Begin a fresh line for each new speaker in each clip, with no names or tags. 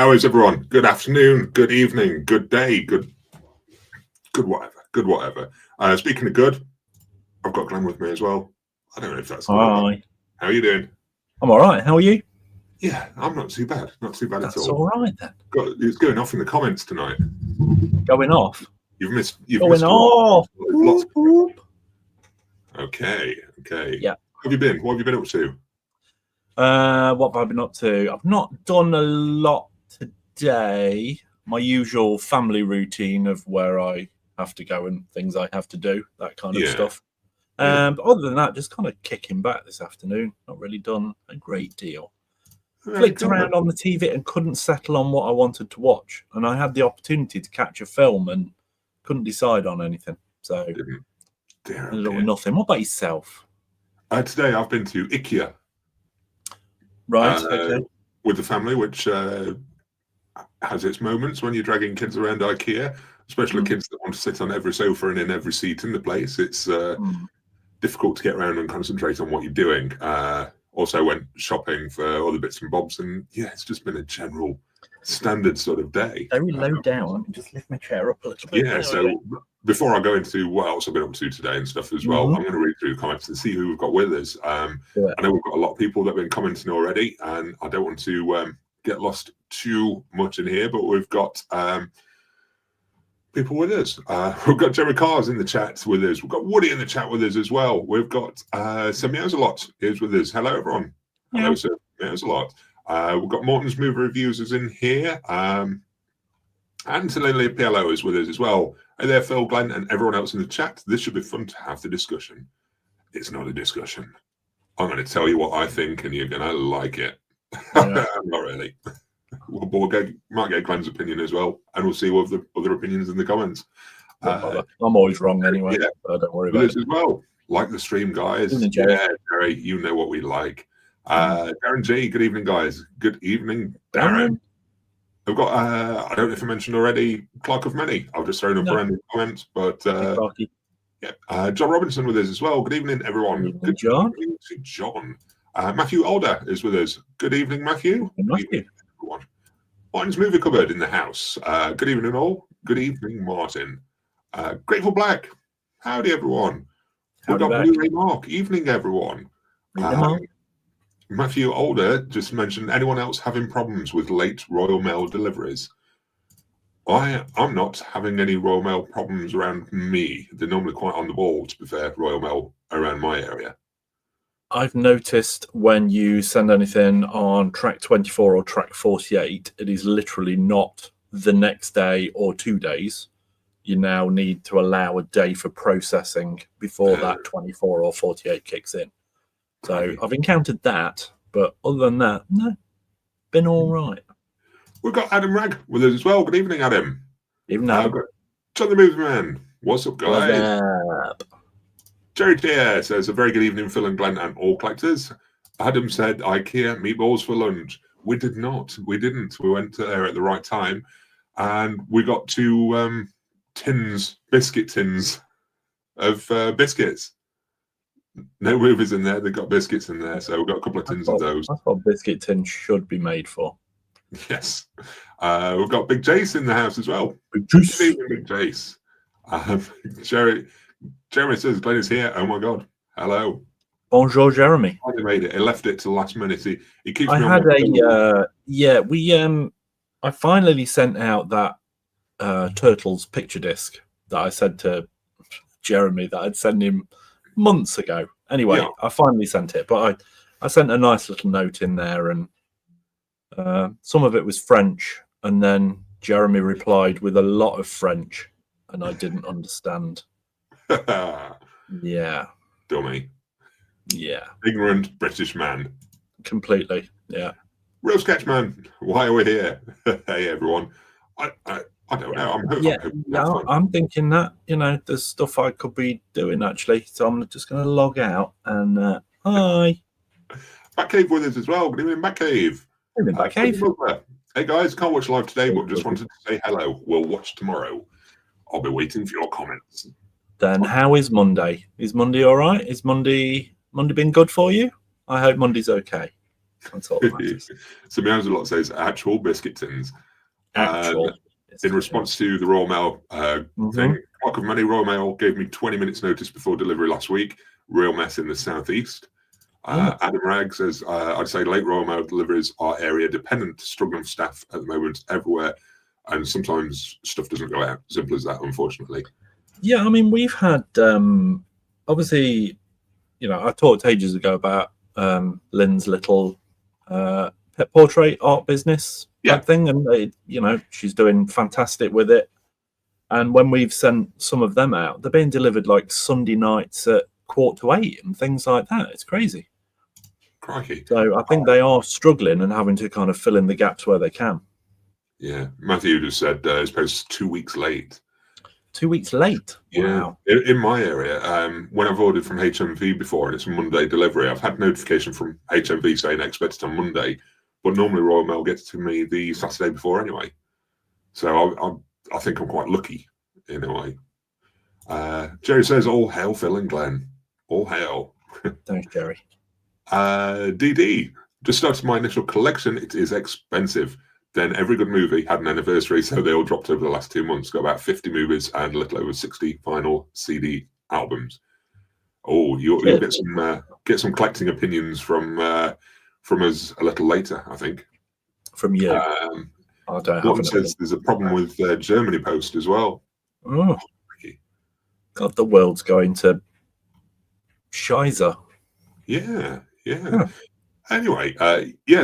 How is everyone? Good afternoon, good evening, good day, good whatever. Speaking of good, I've got Glenn with me as well. I don't know if that's good.
Hi.
How are you doing?
I'm all right. How are you?
Yeah, I'm not too bad. Not too bad
That's
at all.
all right then.
It's going off in the comments tonight.
Going off.
You've missed
off.
Lots of... Okay.
Yeah.
What have you been? What have you been up to?
What have I been up to? I've not done a lot today. My usual family routine of where I have to go and things I have to do, that kind of stuff. But other than that, just kind of kicking back this afternoon. Not really done a great deal. Flicked around on the TV and couldn't settle on what I wanted to watch. And I had the opportunity to catch a film and couldn't decide on anything. So nothing. What about yourself?
Today I've been to IKEA.
Right, okay.
With the family, which has its moments when you're dragging kids around IKEA, especially kids that want to sit on every sofa and in every seat in the place. It's difficult to get around and concentrate on what you're doing. Also went shopping for other bits and bobs, and it's just been a general standard sort of day.
Very low down. Let me just lift my chair up a little bit.
Yeah, so before I go into what else I've been up to today and stuff as well, I'm going to read through the comments and see who we've got with us. I know we've got a lot of people that have been commenting already, and I don't want to get lost too much in here, but we've got people with us. We've got Jerry Carr's in the chat with us. We've got Woody in the chat with us as well. We've got Sir Meows a lot is with us. Hello, everyone. Yeah. Hello, Sir Meows a lot. We've got Morton's Movie Reviews is in here. And Selene PLO is with us as well. Hey there, Phil, Glenn, and everyone else in the chat. This should be fun to have the discussion. It's not a discussion. I'm going to tell you what I think, and you're going to like it. Yeah. Not really. We'll might get Glenn's opinion as well, and we'll see what the other opinions in the comments.
I'm always wrong anyway. Yeah, so don't worry about it.
As well. Like the stream, guys. Yeah, Jerry, you know what we like. Darren G, good evening, guys. Good evening, Darren. I've got, I don't know if I mentioned already, Clark of Many. I've just thrown up around the comments, but John Robinson with us as well. Good evening, everyone.
Good John.
Evening to John. Matthew Alder is with us. Good evening, Matthew.
Good evening,
everyone. Martin's Movie Cupboard in the house. Good evening, all. Good evening, Martin. Grateful Black. Howdy, everyone. We've got Blu-ray Mark. Evening, everyone. Matthew Alder just mentioned, anyone else having problems with late Royal Mail deliveries? I'm not having any Royal Mail problems around me. They're normally quite on the ball, to be fair, Royal Mail around my area.
I've noticed when you send anything on track 24 or track 48, it is literally not the next day or 2 days. You now need to allow a day for processing before that 24 or 48 kicks in. So I've encountered that, but other than that, no, been all right.
We've got Adam Ragg with us as well. Good evening, Adam.
Evening, Adam.
John the Movie Man. What's up, guys?
What's up?
Jerry T says, a very good evening, Phil and Glenn and all collectors. Adam said, IKEA meatballs for lunch. We did not. We didn't. We went there at the right time, and we got two biscuit tins of biscuits. No movies in there. They've got biscuits in there, so we've got a couple of tins of those.
That's what biscuit tins should be made for.
Yes. We've got Big Jace in the house as well.
Big Jace.
Good evening, Big Jace. Jeremy says Glenn is here. Oh my God. Hello.
Bonjour, Jeremy.
I made it. He left it to the last minute. He keeps.
I finally sent out that Turtles picture disc that I said to Jeremy that I'd send him months ago. Anyway, I finally sent it, but I sent a nice little note in there, and some of it was French, and then Jeremy replied with a lot of French, and I didn't understand. Yeah.
Dummy.
Yeah.
Ignorant British man.
Completely. Yeah.
Real Sketchman, why are we here? Hey, everyone. I don't know.
I'm thinking that, there's stuff I could be doing, actually. So I'm just going to log out and hi.
Batcave with us as well. Good evening, Batcave.
Good evening, Batcave.
Hey, guys. Can't watch live today, but just wanted to say hello. We'll watch tomorrow. I'll be waiting for your comments.
Then how is Monday? Is Monday all right? Is Monday been good for you? I hope Monday's okay. That's all that matters.
So Meows a Lot says actual biscuit tins.
Actual.
In response to the Royal Mail thing, Clock of Money, Royal Mail gave me 20 minutes notice before delivery last week. Real mess in the southeast. Adam Ragg says, I'd say late Royal Mail deliveries are area dependent, struggling for staff at the moment everywhere. And sometimes stuff doesn't go out. Simple as that, unfortunately.
Yeah, I mean, we've had, obviously, I talked ages ago about Lynn's little pet portrait art business type thing, and she's doing fantastic with it. And when we've sent some of them out, they're being delivered like Sunday nights at 7:45 and things like that. It's crazy.
Crikey.
So I think they are struggling and having to kind of fill in the gaps where they can.
Yeah, Matthew just said his post's 2 weeks late.
2 weeks late?
Yeah.
Wow.
In my area, when I've ordered from HMV before and it's a Monday delivery, I've had notification from HMV saying expect it on Monday, but normally Royal Mail gets to me the Saturday before anyway. So I think I'm quite lucky in a way. Jerry says, all hail Phil and Glenn. All hail.
Thanks, Jerry.
DD, just started my initial collection. It is expensive. Then every good movie had an anniversary, so they all dropped over the last 2 months. Got about 50 movies and a little over 60 vinyl CD albums. Oh, you'll get some collecting opinions from us a little later, I think.
From you. I don't have
says there's a problem with Germany Post as well.
Oh, God, the world's going to Shizer.
Yeah. Anyway,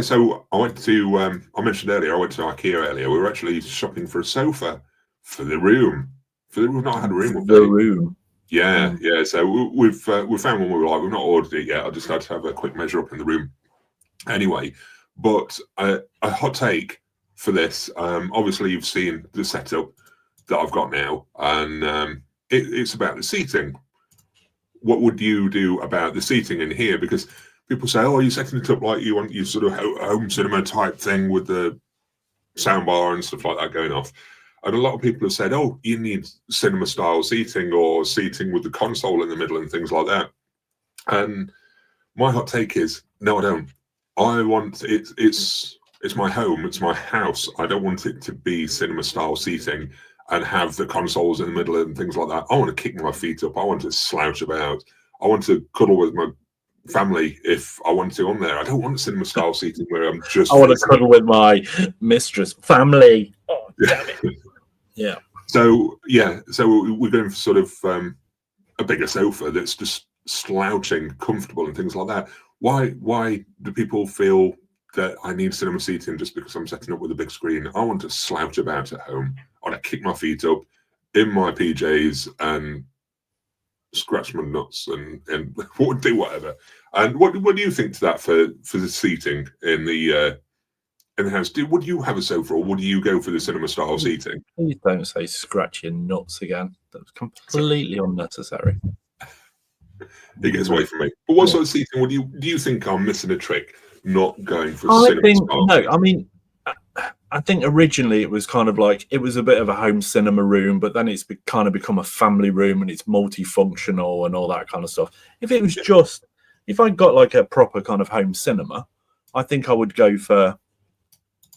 so I went to, I mentioned earlier, I went to IKEA earlier. We were actually shopping for a sofa for the room. We've not had a room.
The room.
Yeah. So we've found one we like. We've not ordered it yet. I just had to have a quick measure up in the room. Anyway, but a hot take for this. Obviously, you've seen the setup that I've got now, and it's about the seating. What would you do about the seating in here? Because people say, "Oh, you're setting it up like you want your sort of home cinema type thing with the soundbar and stuff like that going off." And a lot of people have said, "Oh, you need cinema style seating or seating with the console in the middle and things like that." And my hot take is, no, I don't. I want it's my home, it's my house. I don't want it to be cinema style seating and have the consoles in the middle and things like that. I want to kick my feet up. I want to slouch about. I want to cuddle with my family if I want to on there. I don't want cinema style seating where I'm just.
I want to cuddle with my mistress, family. Oh, damn it. Yeah.
So we're going for sort of a bigger sofa that's just slouching, comfortable, and things like that. Why do people feel that I need cinema seating just because I'm setting up with a big screen? I want to slouch about at home. I want to kick my feet up in my PJs and scratch my nuts and do whatever. And what do you think to that for the seating in the house? Would you have a sofa or would you go for the cinema style seating?
Please don't say scratch your nuts again. That's completely unnecessary.
It gets away from me. But what sort of seating do you think I'm missing a trick not going for cinema style?
No, I mean, I think originally it was kind of like it was a bit of a home cinema room, but then it's kind of become a family room and it's multifunctional and all that kind of stuff. If it was just, if I got like a proper kind of home cinema, I think I would go for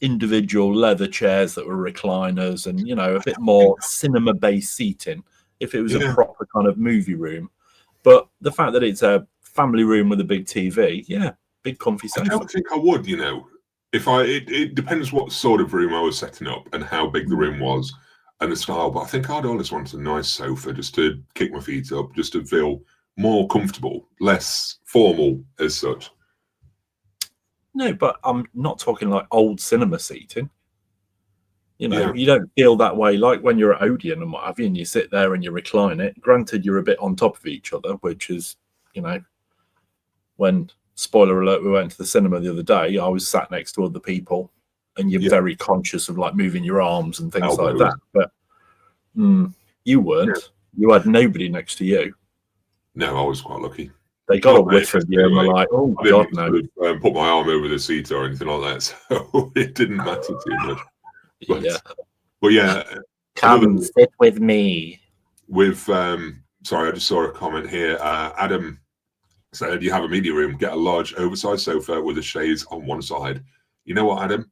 individual leather chairs that were recliners and, a bit more cinema-based seating if it was a proper kind of movie room. But the fact that it's a family room with a big TV, big comfy sofa.
I don't think I would, it depends what sort of room I was setting up and how big the room was and the style. But I think I'd always want a nice sofa just to kick my feet up, just to feel more comfortable, less formal as such.
No, but I'm not talking like old cinema seating. You don't feel that way like when you're at Odeon and what have you, and you sit there and you recline it. Granted, you're a bit on top of each other, which is, when, spoiler alert, we went to the cinema the other day, I was sat next to other people and you're very conscious of like moving your arms and things like that. But you weren't. Yeah. You had nobody next to you.
No, I was quite lucky.
They got a whiff of you and were like, oh, God, no.
Sort of, put my arm over the seat or anything like that, so it didn't matter too much. But
come sit with me.
With sorry, I just saw a comment here. Adam said, you have a media room, get a large oversized sofa with a chaise on one side. You know what, Adam?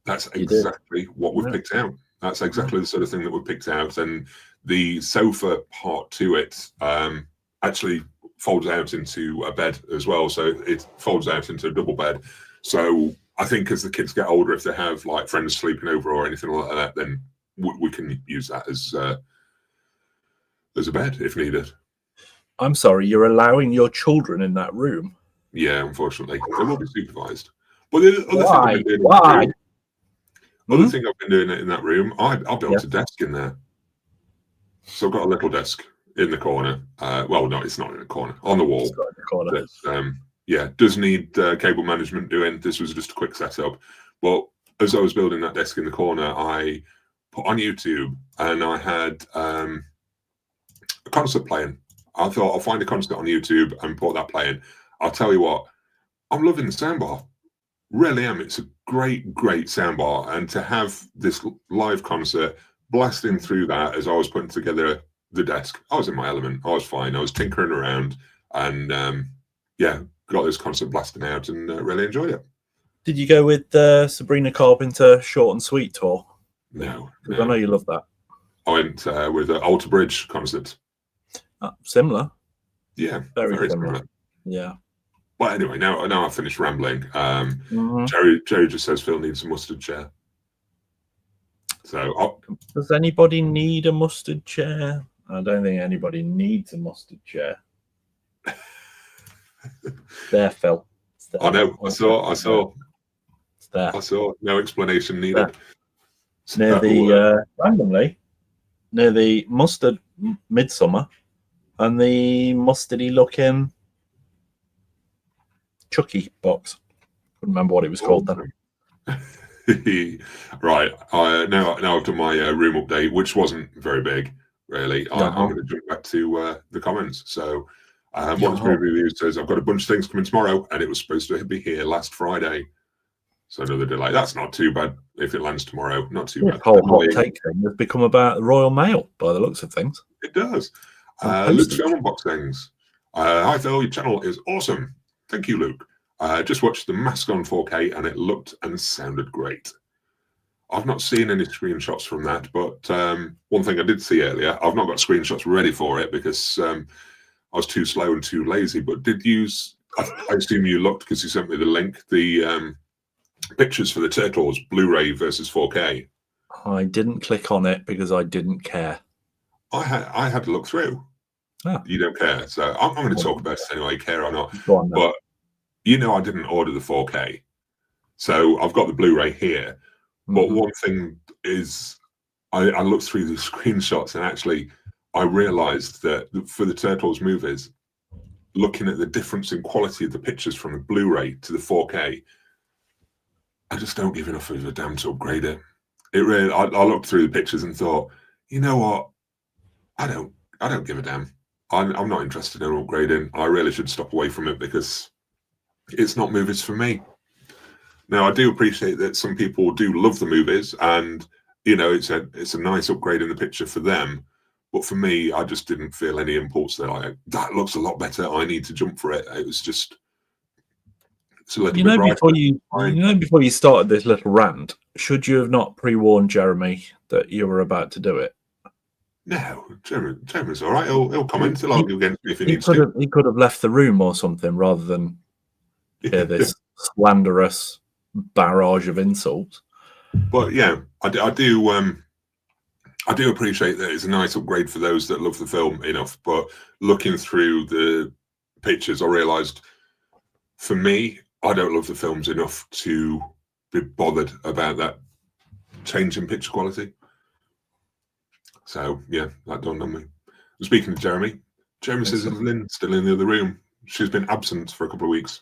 That's exactly what we've picked out. That's exactly the sort of thing that we've picked out. And the sofa part to it actually folds out into a bed as well. So it folds out into a double bed. So I think as the kids get older, if they have like friends sleeping over or anything like that, then we can use that as a bed if needed.
I'm sorry, you're allowing your children in that room?
Yeah, unfortunately, they will be supervised. But the other thing I've been doing in that room, I built a desk in there. So I've got a little desk in the corner. Well, no, it's not in the corner, on the wall. That, does need cable management doing. This was just a quick setup. But as I was building that desk in the corner, I put on YouTube and I had a concert playing. I thought I'll find a concert on YouTube and put that playing. I'll tell you what, I'm loving the soundbar. Really am. It's a great, great soundbar. And to have this live concert blasting through that as I was putting together the desk, I was in my element. I was fine. I was tinkering around and got this concert blasting out and really enjoyed it.
Did you go with the Sabrina Carpenter short and sweet tour?
No.
I know you love that.
I went with an Alter Bridge concert.
Similar.
Yeah, very similar.
Yeah.
Well, anyway, now I've finished rambling. Jerry just says Phil needs a mustard chair. So,
does anybody need a mustard chair? I don't think anybody needs a mustard chair. There, Phil. There.
I know. I saw.
It's there.
I saw. No explanation needed.
Near the randomly, near the mustard midsummer, and the mustardy looking Chucky box. Couldn't remember what it was called then.
Right. Now I've done my room update, which wasn't very big, really. I'm going to jump back to the comments. So, One's Movie Review says, I've got a bunch of things coming tomorrow, and it was supposed to be here last Friday. So another delay. That's not too bad if it lands tomorrow. Not too bad.
The whole hot take thing has become about the Royal Mail, by the looks of things.
It does. Luke's Film Unboxings. Hi, Phil. Your channel is awesome. Thank you, Luke. Just watched The Mask on 4K and it looked and sounded great. I've not seen any screenshots from that, but one thing I did see earlier, I've not got screenshots ready for it because I was too slow and too lazy, but did use, I assume you looked because you sent me the link, the pictures for the Turtles, Blu-ray versus 4K.
I didn't click on it because I didn't care.
I had to look through.
Oh.
You don't care, so I'm going to talk about it anyway, care or not. But you know, I didn't order the 4K, so I've got the Blu-ray here. But one thing is, I looked through the screenshots and actually I realised that for the Turtles movies, looking at the difference in quality of the pictures from the Blu-ray to the 4K, I just don't give enough of a damn to upgrade it. It really, I looked through the pictures and thought, you know what, I don't give a damn. I'm not interested in upgrading. I really should stop away from it because it's not movies for me. Now, I do appreciate that some people do love the movies, and you know, it's a nice upgrade in the picture for them. But for me, I just didn't feel any impulse that looks a lot better. I need to jump for it. It was just it's a little bit brighter.
Before you started this little rant, should you have not pre-warned Jeremy that you were about to do it?
No, Jeremy's all right. He'll comment. He'll argue against me if he needs to.
He could have left the room or something rather than hear this slanderous barrage of insults.
But yeah, I do appreciate that it's a nice upgrade for those that love the film enough. But looking through the pictures, I realised for me, I don't love the films enough to be bothered about that change in picture quality. So yeah, that dawned on me. Speaking of Jeremy says Lynn's still in the other room. She's been absent for a couple of weeks.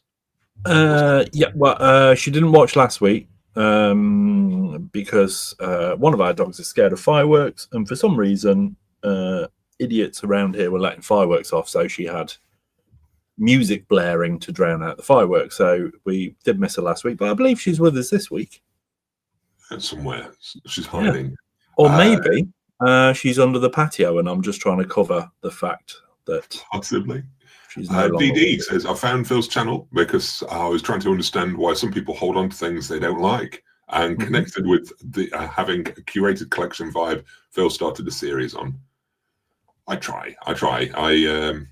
She didn't watch last week because one of our dogs is scared of fireworks, and for some reason idiots around here were letting fireworks off, so she had music blaring to drown out the fireworks. So we did miss her last week, but I believe she's with us this week. Somewhere. She's hiding.
Or maybe she's under the patio and I'm just trying to cover the fact that
Possibly.
she's no longer.
DD says, I found Phil's channel because I was trying to understand why some people hold on to things they don't like, and connected with the having a curated collection vibe Phil started a series on. I try. I tried to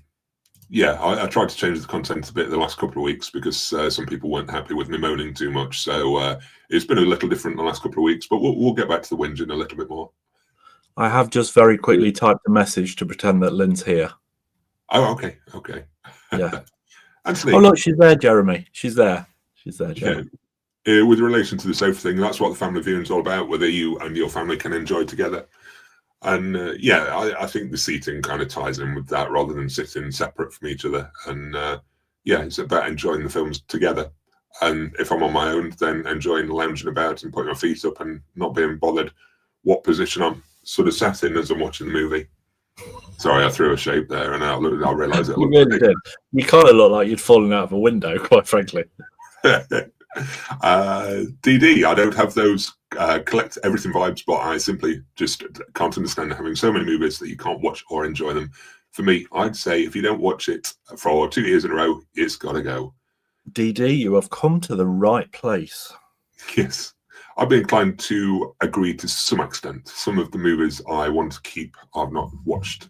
change the content a bit the last couple of weeks because some people weren't happy with me moaning too much. So it's been a little different the last couple of weeks, but we'll get back to the whinging a little bit more.
I have just very quickly typed a message to pretend that Lynn's here.
Oh, okay.
Yeah.
Actually,
oh, look, she's there, Jeremy. She's there, Jeremy.
Yeah. With relation to the sofa thing, that's what the family viewing is all about, whether you and your family can enjoy together. And I think the seating kind of ties in with that rather than sitting separate from each other. And it's about enjoying the films together. And if I'm on my own, then enjoying lounging about and putting my feet up and not being bothered what position I'm sort of sat in as I'm watching the movie. Sorry, I threw a shape there, and I realised it.
You really did. You kind of look like you'd fallen out of a window, quite frankly.
DD, I don't have those collect everything vibes, but I simply just can't understand having so many movies that you can't watch or enjoy them. For me, I'd say if you don't watch it for 2 years in a row, it's got to go.
DD, you have come to the right place.
Yes. I'd be inclined to agree to some extent. Some of the movies I want to keep, I've not watched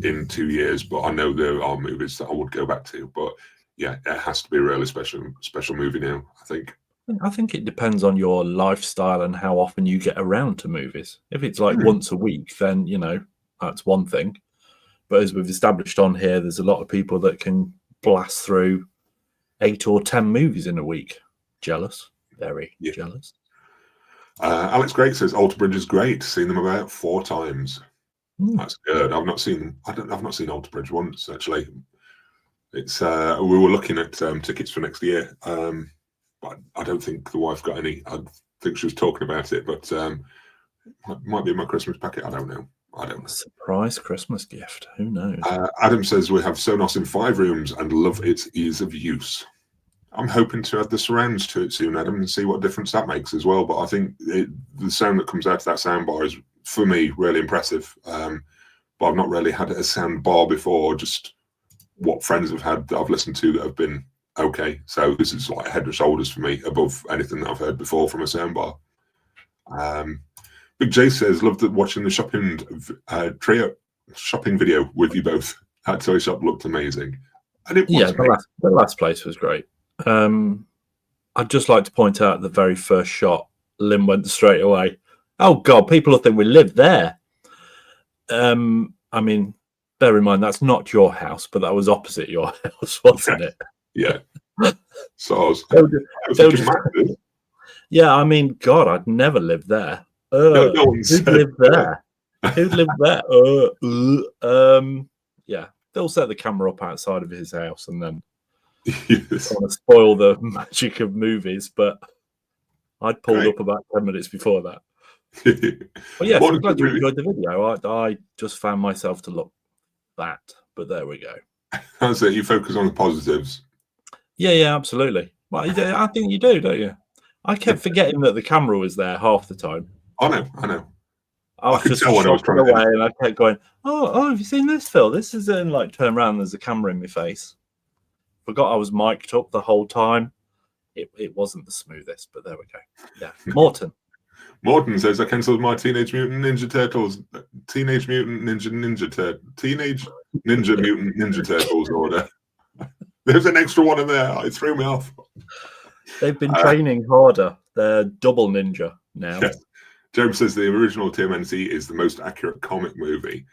in 2 years, but I know there are movies that I would go back to. But yeah, it has to be a really special movie now, I think.
I think it depends on your lifestyle and how often you get around to movies. If it's like once a week, then, that's one thing. But as we've established on here, there's a lot of people that can blast through 8 or 10 movies in a week. Jealous. Very jealous.
Alex Great says Alter Bridge is great. Seen them about 4 times. That's good. I've not seen Alter Bridge once actually. It's we were looking at tickets for next year, but I don't think the wife got any. I think she was talking about it, but might be in my Christmas packet. I don't know.
Surprise Christmas gift. Who knows?
Adam says we have Sonos in 5 rooms and love its ease of use. I'm hoping to add the surrounds to it soon, Adam, and see what difference that makes as well. But I think the sound that comes out of that sound bar is, for me, really impressive. But I've not really had a sound bar before, just what friends have had that I've listened to that have been okay. So this is like head and shoulders for me above anything that I've heard before from a sound bar. Big J says, loved watching the shopping video with you both. That toy shop looked amazing. And it was
the last place was great. I'd just like to point out the very first shot, Lynn went straight away. Oh God, people will think we live there. I mean, bear in mind that's not your house, but that was opposite your house, wasn't it?
Yeah. So
yeah, I mean, God, I'd never lived there.
No
who'd live there? Who'd live there? Yeah, they'll set the camera up outside of his house and then want to spoil the magic of movies, but I'd pulled up about 10 minutes before that. But yes, I'm glad you enjoyed the video. I just found myself to look that, but there we go.
That's it. You focus on the positives.
Yeah, absolutely. Well, I think you do, don't you? I kept forgetting that the camera was there half the time.
I know.
I was just shopping away, and I kept going, "Oh, have you seen this, Phil? This is in." Like, turn around, there's a camera in my face. Forgot I was mic'd up the whole time. It wasn't the smoothest, but there we go. Yeah, Morton
says I cancelled my Teenage Mutant Ninja Mutant Ninja Turtles order. There's an extra one in there. It threw me off.
They've been training harder. They're double ninja now.
Yes. James says the original TMNT is the most accurate comic movie.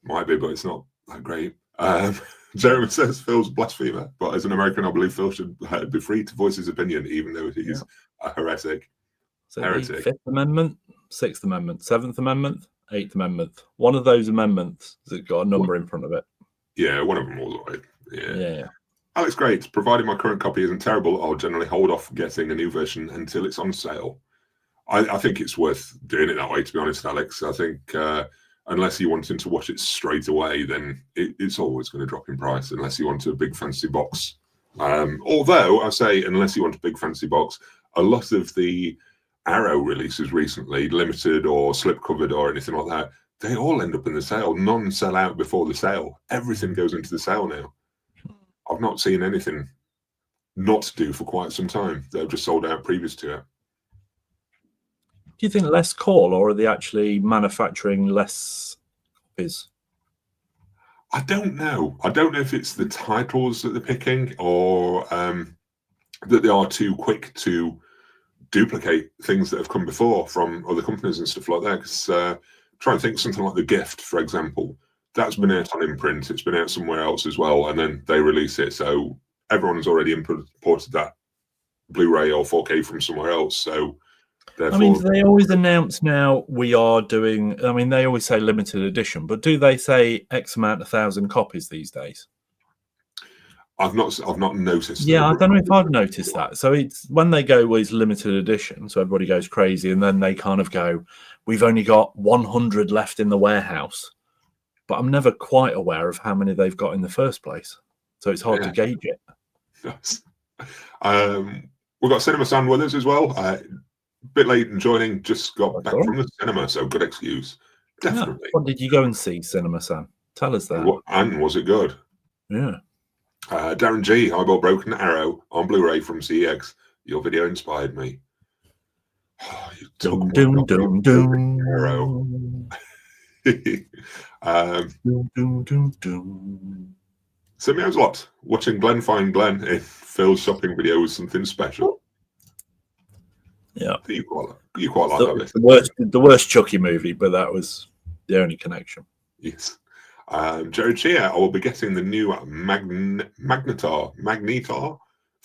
Might be, but it's not that great. Jeremy says Phil's a blasphemer, but as an American, I believe Phil should be free to voice his opinion, even though he's a heretic.
So heretic. 5th Amendment, 6th Amendment, 7th Amendment, 8th Amendment. One of those amendments has got a number in front of it.
Yeah, one of them was right.
Yeah.
Alex Great, provided my current copy isn't terrible, I'll generally hold off getting a new version until it's on sale. I think it's worth doing it that way, to be honest, Alex. I think unless you're wanting to watch it straight away, then it's always going to drop in price, unless you want a big fancy box. Although, I say, unless you want a big fancy box, a lot of the Arrow releases recently, limited or slipcovered or anything like that, they all end up in the sale. None sell out before the sale. Everything goes into the sale now. I've not seen anything not do for quite some time. They've just sold out previous to it.
Do you think less call, or are they actually manufacturing less copies?
I don't know. I don't know if it's the titles that they're picking, or that they are too quick to duplicate things that have come before from other companies and stuff like that. Because try and think something like The Gift, for example. That's been out on imprint. It's been out somewhere else as well, and then they release it. So everyone's already imported that Blu-ray or 4K from somewhere else. So therefore,
I mean, they always announce now we are doing. I mean, they always say limited edition, but do they say X amount, 1,000 copies these days?
I've not noticed.
Yeah, I don't know if I've noticed that. So it's when they go, well, it's limited edition, so everybody goes crazy, and then they kind of go, we've only got 100 left in the warehouse. But I'm never quite aware of how many they've got in the first place. So it's hard to gauge it.
Yes. We've got Cinema San with us as well. Bit late in joining, just got back from the cinema, so good excuse. Definitely.
Yeah. What did you go and see, Cinema San? Tell us that.
And was it good?
Yeah.
Darren G, I bought Broken Arrow on Blu-ray from CX. Your video inspired me. Oh, you took Arrow. So meows a lot. Watching Glenn find Glenn in Phil's shopping video was something special.
Yeah,
you quite like
that. The worst Chucky movie, but that was the only connection.
Yes. Jerry Chia, I will be getting the new Magnetar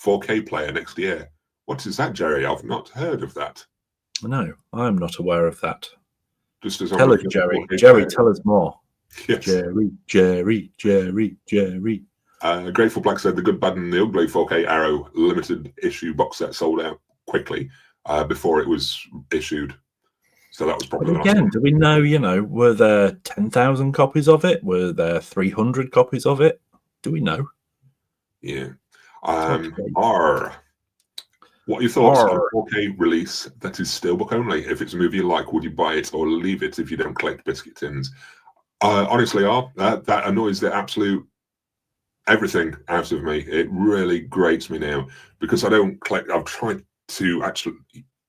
4K player next year. What is that, Jerry? I've not heard of that.
No, I'm not aware of that.
Just as
tell us, Jerry. Jerry, tell us more.
Yes.
Jerry.
Grateful Black said the Good, Bad, and the Ugly 4K Arrow limited issue box set sold out quickly before it was issued. So that was probably
again. Do we know? Were there 10,000 copies of it? Were there 300 copies of it? Do we know?
Yeah. What are your thoughts on 4K release that is steelbook only? If it's a movie you like, would you buy it or leave it if you don't collect biscuit tins? Honestly, that annoys the absolute everything out of me. It really grates me now because I don't collect. I've tried to actually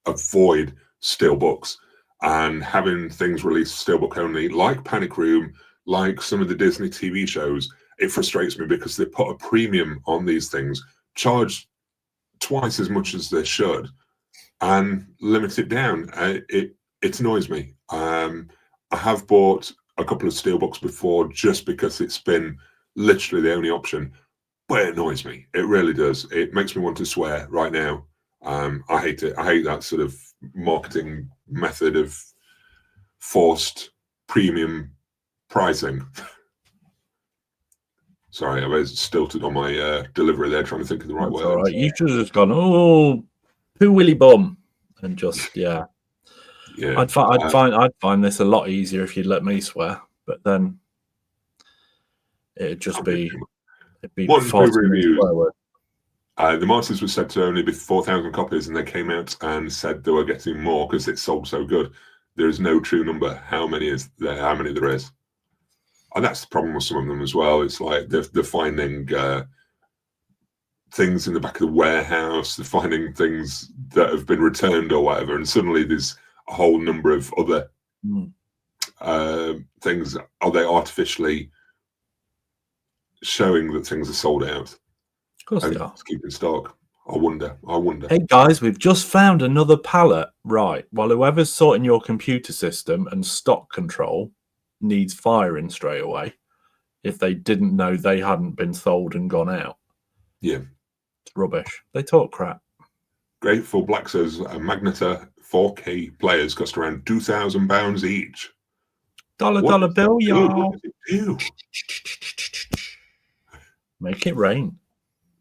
avoid steelbooks and having things released steelbook only, like Panic Room, like some of the Disney TV shows. It frustrates me because they put a premium on these things, charge twice as much as they should, and limit it down. It annoys me. I have bought a couple of steelbooks before just because it's been literally the only option, but it annoys me. It really does. It makes me want to swear right now. I hate it. I hate that sort of marketing method of forced premium pricing. Sorry, I was stilted on my delivery there, trying to think of the right words.
All right. You should have just gone, poo willy bum, and just
yeah.
I'd find this a lot easier if you'd let me swear, but then it'd just be far too many swear words.
The Monsters was said to only be 4,000 copies, and they came out and said they were getting more because it sold so good. There is no true number. How many there is? And that's the problem with some of them as well. It's like they're finding things in the back of the warehouse. They're finding things that have been returned or whatever, and suddenly there's a whole number of other things. Are they artificially showing that things are sold out?
Of course they are.
Keeping stock. I wonder.
Hey guys, we've just found another pallet. Right. Well, whoever's sorting your computer system and stock control needs firing straight away if they didn't know they hadn't been sold and gone out.
Yeah.
It's rubbish. They talk crap.
Grateful Black says Magnetar 4K players cost around £2,000 each.
Dollar bill, y'all.
What does it do?
Make it rain.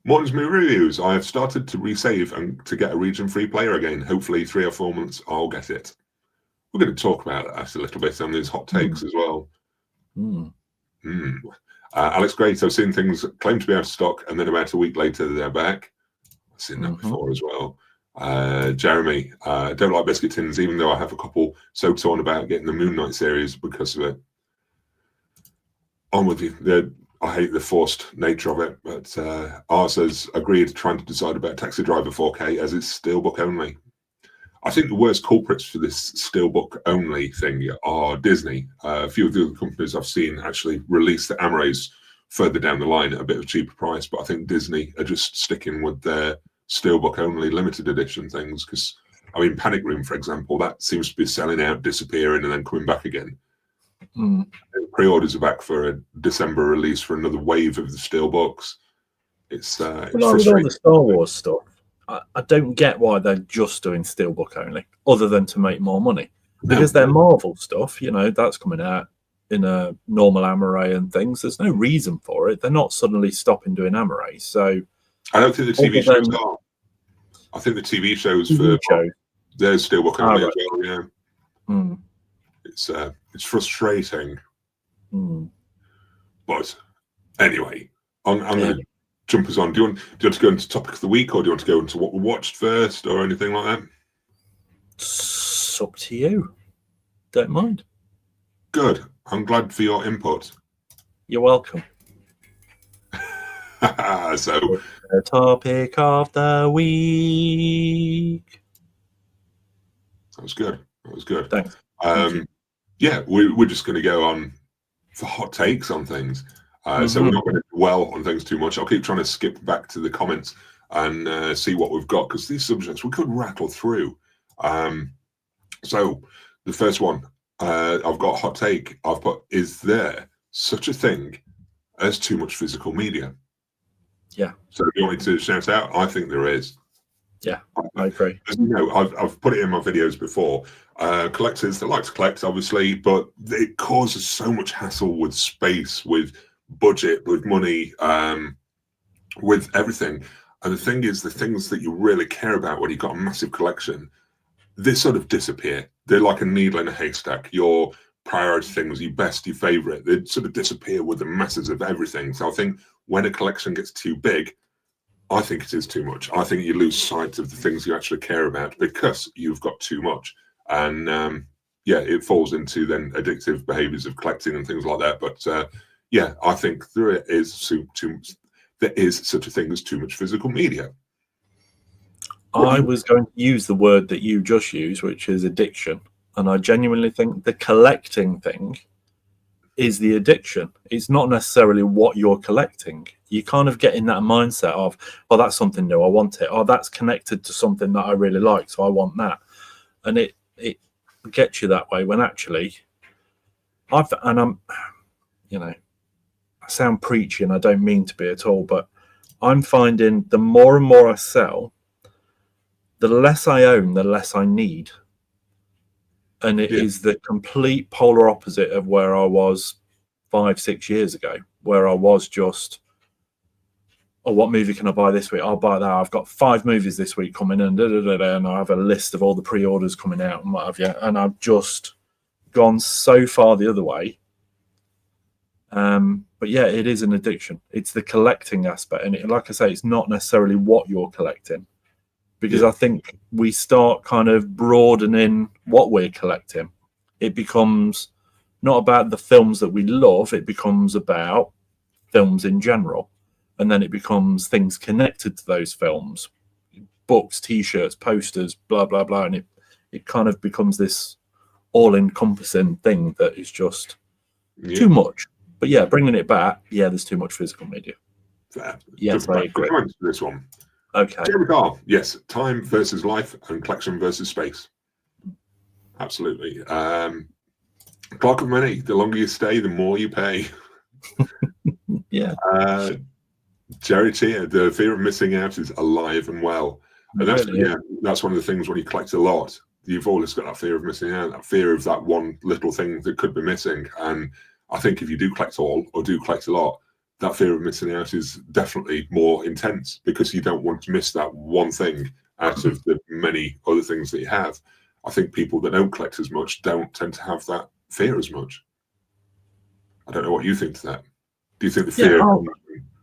Morton's Movie Reviews. I have started to resave and to get a region-free player again. Hopefully 3 or 4 months I'll get it. We're going to talk about that a little bit on these hot takes as well. Alex Gray, I've seen things claim to be out of stock and then about a week later they're back. I've seen that before as well. Jeremy, don't like biscuit tins, even though I have a couple. So torn about getting the Moon Knight series because of it. On with you. I hate the forced nature of it, but ours has agreed trying to decide about Taxi Driver 4K as it's steelbook only. I think the worst culprits for this steelbook only thing are Disney. A few of the other companies I've seen actually release the Amarais further down the line at a bit of a cheaper price, but I think Disney are just sticking with their steelbook only limited edition things because, I mean, Panic Room, for example, that seems to be selling out, disappearing, and then coming back again. Pre-orders are back for a December release for another wave of the steelbooks. It's frustrating.
With all the Star Wars stuff, I don't get why they're just doing steelbook only, other than to make more money. Because their Marvel stuff, you know, that's coming out in a normal Amarais and things. There's no reason for it. They're not suddenly stopping doing Amarais. So
I don't think the TV shows are. I think the TV shows they're steelbook only as well. Yeah. It's frustrating. But anyway, I'm going to jump us on. Do you want to go into topic of the week, or do you want to go into what we watched first, or anything like that?
It's up to you. Don't mind.
Good. I'm glad for your input.
You're welcome.
So,
the topic of the week.
That was good.
Thanks.
Yeah, we're just going to go on for hot takes on things. So we're not going to dwell on things too much. I'll keep trying to skip back to the comments and see what we've got, because these subjects we could rattle through. So the first one, I've got a hot take. I've put, is there such a thing as too much physical media?
Yeah.
So if you want me to shout out, I think there is.
Yeah, I agree.
As you know, I've put it in my videos before. Collectors, they like to collect, obviously, but it causes so much hassle with space, with budget, with money, with everything. And the thing is, the things that you really care about when you've got a massive collection, they sort of disappear. They're like a needle in a haystack. Your priority things, your best, your favorite, they sort of disappear with the masses of everything. So I think when a collection gets too big, I think it is too much. I think you lose sight of the things you actually care about because you've got too much. And yeah, it falls into then addictive behaviors of collecting and things like that. But yeah, I think there is such a thing as too much physical media.
I was going to use the word that you just used, which is addiction. And I genuinely think the collecting thing is the addiction. It's not necessarily what you're collecting. You kind of get in that mindset of, oh, that's something new, I want it. Oh, that's connected to something that I really like, so I want that. And it gets you that way when actually, I'm, you know, I sound preachy and I don't mean to be at all, but I'm finding the more and more I sell, the less I own, the less I need. And it is the complete polar opposite of where I was 5-6 years ago, where I was just, oh, what movie can I buy this week? I'll buy that. I've got 5 movies this week coming in, and I have a list of all the pre-orders coming out and what have you. And I've just gone so far the other way. But yeah, it is an addiction. It's the collecting aspect. And like I say, it's not necessarily what you're collecting. Because I think we start kind of broadening what we're collecting. It becomes not about the films that we love, it becomes about films in general. And then it becomes things connected to those films, books, T-shirts, posters, blah, blah, blah. And it kind of becomes this all-encompassing thing that is just too much. But yeah, bringing it back, yeah, there's too much physical media. Yes, I agree.
This one.
Okay.
Jeremy Carr, yes, time versus life and collection versus space. Absolutely. Clock of money, the longer you stay, the more you pay.
Yeah.
Jerry Chia, the fear of missing out is alive and well. And that's, that's one of the things when you collect a lot, you've always got that fear of missing out, that fear of that one little thing that could be missing. And I think if you do collect all or do collect a lot, that fear of missing out is definitely more intense because you don't want to miss that one thing out of the many other things that you have. I think people that don't collect as much don't tend to have that fear as much. I don't know what you think to that. Do you think the fear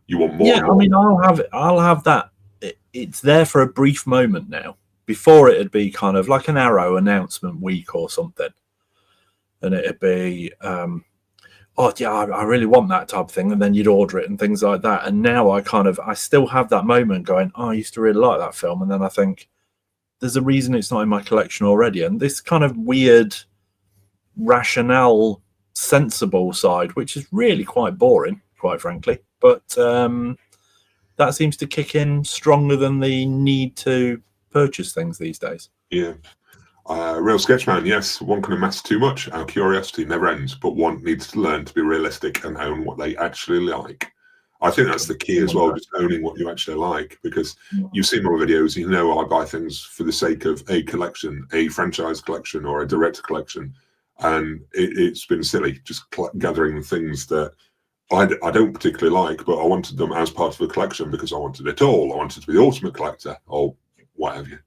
you want more?
Yeah, I mean, I'll have that. It's there for a brief moment now, before it'd be kind of like an Arrow announcement week or something, and it'd be oh yeah, I really want that type of thing, and then you'd order it and things like that. And now I still have that moment going, oh, I used to really like that film, and then I think there's a reason it's not in my collection already. And this kind of weird rationale sensible side, which is really quite boring, quite frankly, but that seems to kick in stronger than the need to purchase things these days.
Yeah. Real Sketchman, yes, one can amass too much. Our curiosity never ends, but one needs to learn to be realistic and own what they actually like. I think that's the key as well, just owning what you actually like, because you see my videos, you know I buy things for the sake of a collection, a franchise collection or a direct collection. And it's been silly just gathering things that I don't particularly like, but I wanted them as part of a collection because I wanted it all. I wanted to be the ultimate collector or whatever.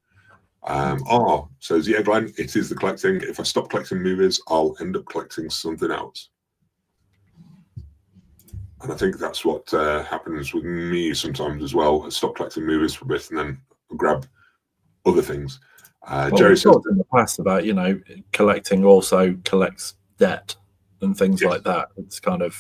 Says, yeah, Glenn, it is the collecting. If I stop collecting movies, I'll end up collecting something else. And I think that's what happens with me sometimes as well. I stop collecting movies for a bit and then grab other things. Jerry says
in the past about, collecting also collects debt and things like that. It's kind of,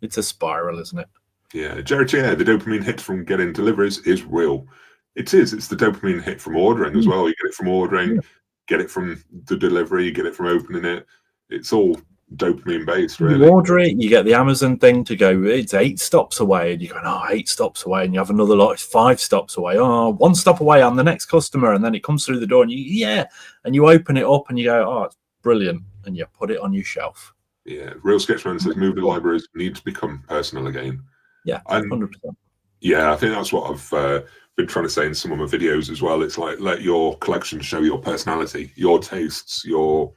it's a spiral, isn't it?
Yeah, Jerry, yeah, the dopamine hit from getting deliveries is real. It is. It's the dopamine hit from ordering as well. You get it from ordering, get it from the delivery, you get it from opening it. It's all dopamine based, really.
You order it, you get the Amazon thing to go, it's 8 stops away, and you're going, 8 stops away, and you have another lot, 5 stops away, 1 stop away, I'm the next customer, and then it comes through the door, and you open it up, and you go, it's brilliant, and you put it on your shelf.
Yeah, Real Sketchman says movie libraries need to become personal again.
Yeah, 100%.
Yeah, I think that's what I've been trying to say in some of my videos as well. It's like, let your collection show your personality, your tastes, your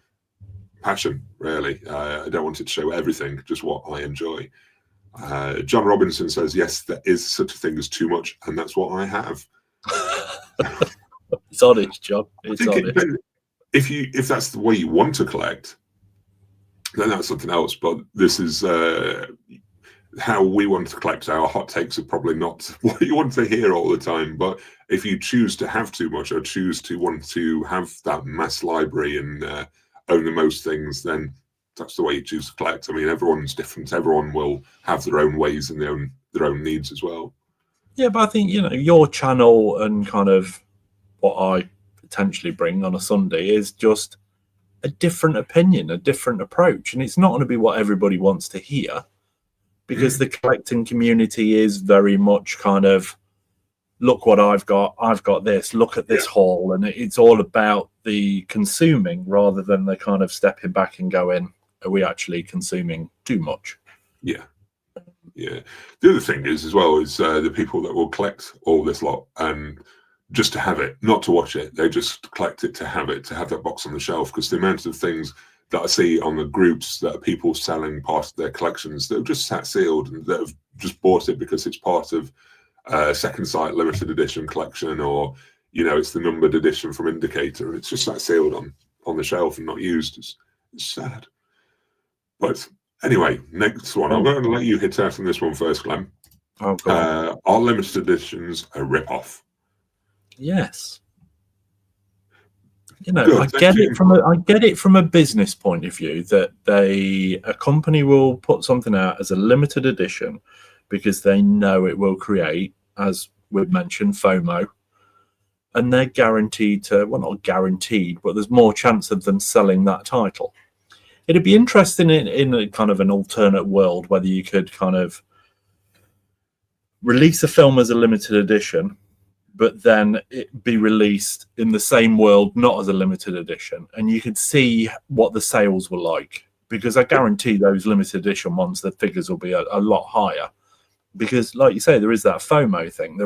passion, really. I don't want it to show everything, just what I enjoy. John Robinson says, yes, there is such a thing as too much, and that's what I have.
It's honest, John. It's honest.
If that's the way you want to collect, then that's something else. But this is how we want to collect. Our hot takes are probably not what you want to hear all the time. But if you choose to have too much or choose to want to have that mass library and own the most things, then that's the way you choose to collect. I mean, everyone's different. Everyone will have their own ways and their own needs as well.
Yeah, but I think, your channel and kind of what I potentially bring on a Sunday is just a different opinion, a different approach. And it's not going to be what everybody wants to hear, because the collecting community is very much kind of, look what I've got this, look at this haul. And it's all about the consuming rather than the kind of stepping back and going, are we actually consuming too much?
Yeah. Yeah. The other thing is as well is the people that will collect all this lot and just to have it, not to watch it. They just collect it to have that box on the shelf, because the amount of things that I see on the groups that are people selling part of their collections that have just sat sealed and that have just bought it because it's part of second sight limited edition collection, or it's the numbered edition from Indicator, and it's just sat sealed on the shelf and not used. It's sad. But anyway, next one. I'm going to let you hit out on this one first, Glenn. Are limited editions a rip-off?
Yes. I get it from a business point of view that a company will put something out as a limited edition because they know it will create, as we've mentioned, FOMO, and they're guaranteed to, well, not guaranteed, but there's more chance of them selling that title. It'd be interesting in a kind of an alternate world whether you could kind of release a film as a limited edition, but then it be released in the same world, not as a limited edition, and you could see what the sales were like. Because I guarantee those limited edition ones, the figures will be a lot higher. Because, like you say, there is that FOMO thing.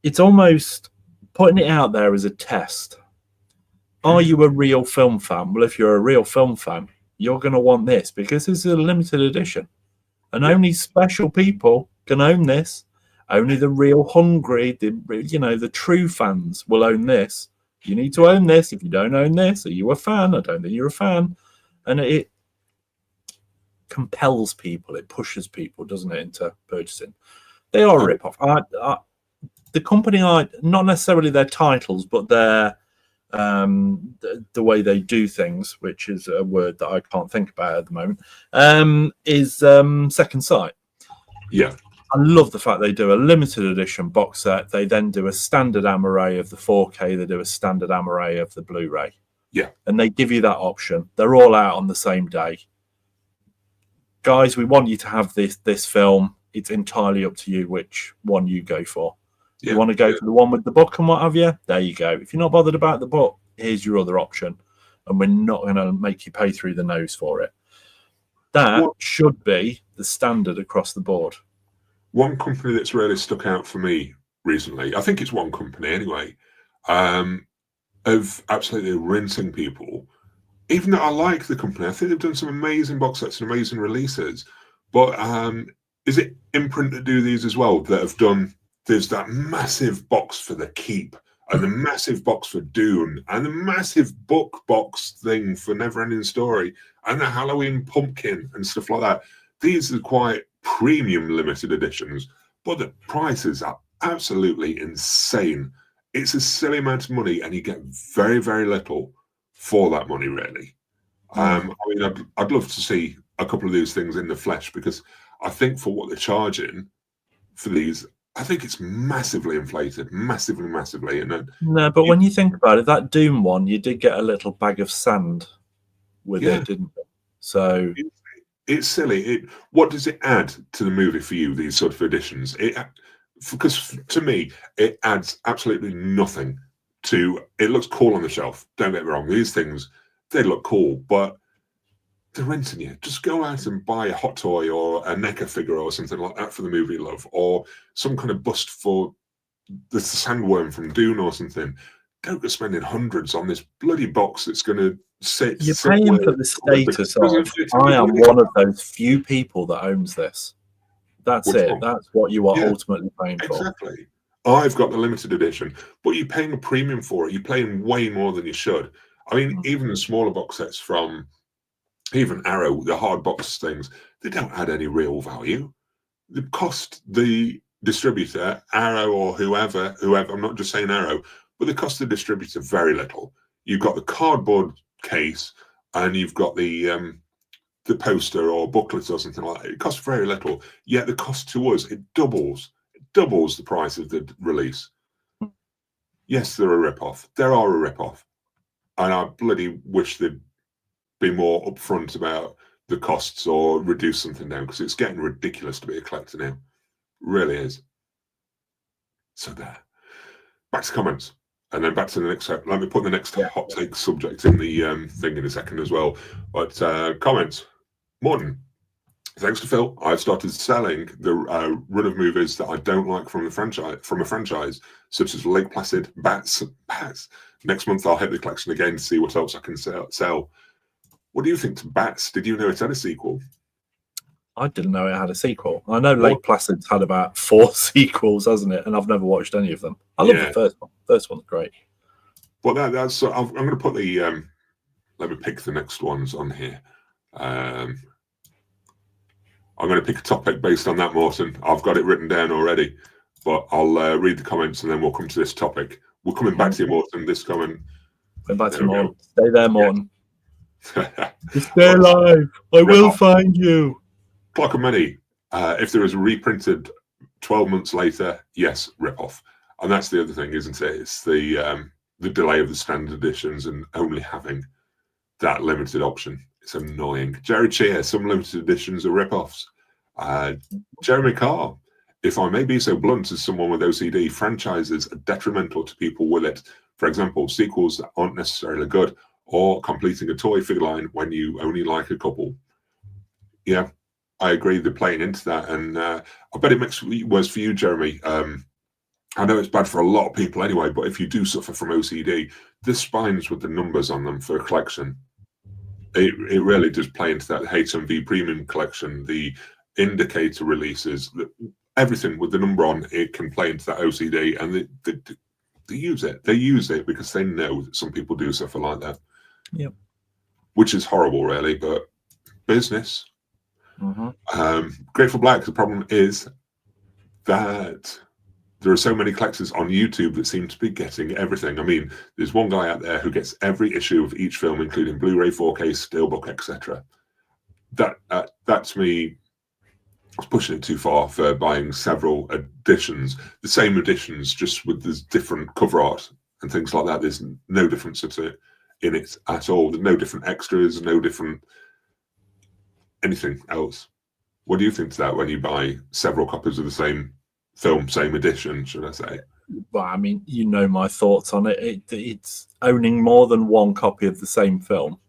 It's almost putting it out there as a test. Are you a real film fan? Well, if you're a real film fan, you're going to want this because this is a limited edition. And only special people can own this. Only the real hungry, the true fans will own this. You need to own this. If you don't own this, are you a fan? I don't think you're a fan. And it compels people, it pushes people, doesn't it, into purchasing. They are a rip-off. the company are not necessarily their titles, but their the way they do things, which is a word that I can't think about at the moment, is Second Sight.
Yeah.
I love the fact they do a limited edition box set. They then do a standard amaray of the 4K. They do a standard amaray of the Blu-ray.
Yeah.
And they give you that option. They're all out on the same day. Guys, we want you to have this film. It's entirely up to you which one you go for.
Yeah.
You want to go for the one with the book and what have you? There you go. If you're not bothered about the book, here's your other option. And we're not going to make you pay through the nose for it. That should be the standard across the board.
One company that's really stuck out for me recently, I think it's one company anyway, of absolutely rinsing people. Even though I like the company, I think they've done some amazing box sets and amazing releases. But is it Imprint that do these as well? That have done, there's that massive box for The Keep, and the massive box for Dune, and the massive book box thing for Neverending Story, and the Halloween pumpkin and stuff like that. These are quite premium limited editions, but the prices are absolutely insane. It's a silly amount of money, and you get very, very little for that money, really. I mean, I'd love to see a couple of these things in the flesh, because I think for what they're charging for these, I think it's massively inflated, massively. And
no, but when you think about it, that Doom one, you did get a little bag of sand with it, didn't you? So
it's silly. What does it add to the movie for you, these sort of editions? Because to me, it adds absolutely nothing to it. Looks cool on the shelf, don't get me wrong. These things, they look cool, but they're renting you. Just go out and buy a Hot Toy or a NECA figure or something like that for the movie, love, or some kind of bust for the Sandworm from Dune or something. Don't go spending hundreds on this bloody box that's going to sit.
You're paying for the status of, I am one of those few people that owns this. That's it. That's what you are ultimately paying for.
Exactly. I've got the limited edition, but you're paying a premium for it. You're paying way more than you should. I mean, even the smaller box sets from even Arrow, the hard box things, they don't add any real value. The cost the distributor, Arrow or whoever, I'm not just saying Arrow, but the cost of the distributor very little. You've got the cardboard case and you've got the poster or booklet or something like that. It costs very little, yet the cost to us, it doubles the price of the release. Yes, they're a rip-off. There are a rip-off. And I bloody wish they'd be more upfront about the costs or reduce something down, because it's getting ridiculous to be a collector now. It really is. So there. Back to comments. And then back to the next. Let me put the next hot take subject in the thing in a second as well. But comments. Morning. Thanks to Phil, I've started selling the run of movies that I don't like from a franchise, such as Lake Placid, Bats. Next month I'll hit the collection again to see what else I can sell. What do you think to Bats? Did you know it had a sequel?
I didn't know it had a sequel. I know Lake Placid's had about 4 sequels, hasn't it? And I've never watched any of them. I love the first one. First one's great.
Well, that's. I'm going to put the. Let me pick the next ones on here. I'm going to pick a topic based on that, Morton. I've got it written down already, but I'll read the comments and then we'll come to this topic. We're coming back to you, Morton. This comment.
Come back to you, Morton. Stay there, Morton.
Yeah.
Stay alive. I will find you.
Clock of Money. If there is a reprinted 12 months later, yes, rip off. And that's the other thing, isn't it? It's the delay of the standard editions and only having that limited option. It's annoying. Jerry Cheer, some limited editions are rip-offs. Jeremy Carr, if I may be so blunt as someone with OCD, franchises are detrimental to people with it. For example, sequels that aren't necessarily good, or completing a toy figure line when you only like a couple. Yeah, I agree. They're playing into that. And I bet it makes it worse for you, Jeremy. I know it's bad for a lot of people anyway, but if you do suffer from OCD, the spines with the numbers on them for a collection, it really does play into that HMV premium collection, the indicator releases, everything with the number on, it can play into that OCD, and they use it. They use it because they know that some people do suffer like that.
Yep.
Which is horrible, really, but business. Grateful Black, the problem is that there are so many collectors on YouTube that seem to be getting everything. I mean, there's one guy out there who gets every issue of each film, including Blu-ray, 4K, Steelbook, etc. That to me, it's pushing it too far for buying several editions, the same editions, just with this different cover art and things like that. There's no difference in it at all. There's no different extras, no different anything else. What do you think to that when you buy several copies of the same film, same edition, should I say?
Well, I mean, you know my thoughts on it. It's owning more than one copy of the same film.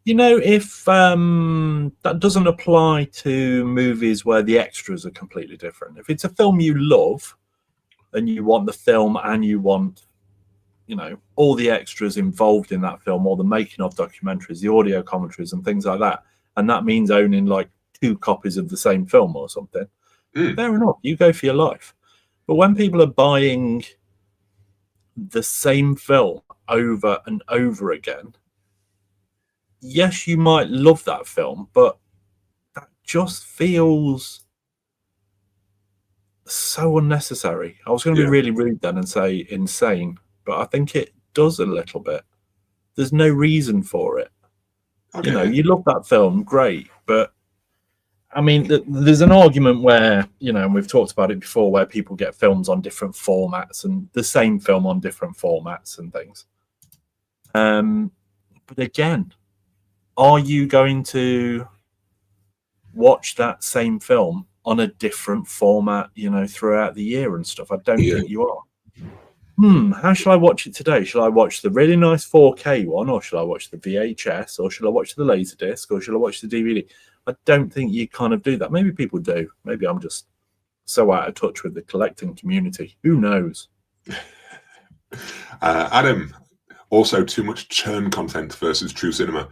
You know, if that doesn't apply to movies where the extras are completely different. If it's a film you love and you want the film and you want, you know, all the extras involved in that film, or the making of documentaries, the audio commentaries and things like that, and that means owning like 2 copies of the same film or something, fair enough, you go for your life. But when people are buying the same film over and over again, yes, you might love that film, but that just feels so unnecessary. I was going to be really rude then and say insane, but I think it does a little bit. There's no reason for it. Okay. You know, you love that film, great, but I mean, there's an argument where, you know, and we've talked about it before, where people get films on different formats and the same film on different formats and things. But again, are you going to watch that same film on a different format, you know, throughout the year and stuff? I don't think you are. How shall I watch it today? Shall I watch the really nice 4K one, or shall I watch the VHS, or shall I watch the Laserdisc, or shall I watch the DVD? I don't think you kind of do that. Maybe people do. Maybe I'm just so out of touch with the collecting community. Who knows?
Adam, also too much churn content versus true cinema.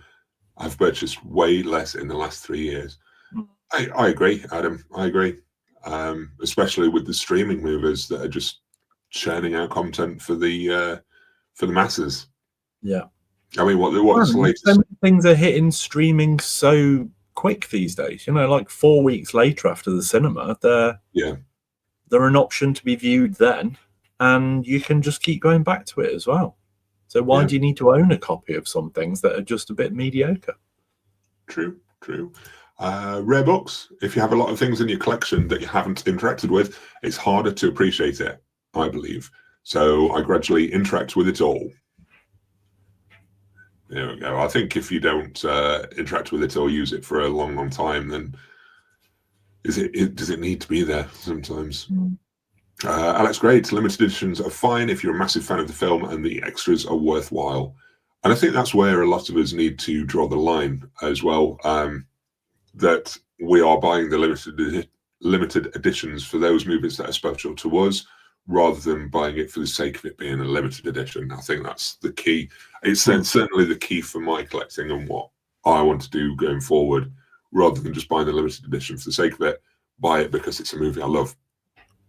I've purchased way less in the last 3 years. I agree, Adam. I agree. Especially with the streaming movers that are just churning out content for the masses.
Yeah.
I mean, what's the latest?
So many things are hitting streaming so quick these days. You know, like 4 weeks later after the cinema, they're an option to be viewed then, and you can just keep going back to it as well. So why do you need to own a copy of some things that are just a bit mediocre?
True. Rare books. If you have a lot of things in your collection that you haven't interacted with, it's harder to appreciate it, I believe. So I gradually interact with it all. There we go. I think if you don't interact with it or use it for a long, long time, then does it need to be there sometimes? Alex, great. Limited editions are fine if you're a massive fan of the film and the extras are worthwhile. And I think that's where a lot of us need to draw the line as well, that we are buying the limited editions for those movies that are special to us, rather than buying it for the sake of it being a limited edition. I think that's the key. It's certainly the key for my collecting and what I want to do going forward, rather than just buying the limited edition for the sake of it. Buy it because it's a movie I love.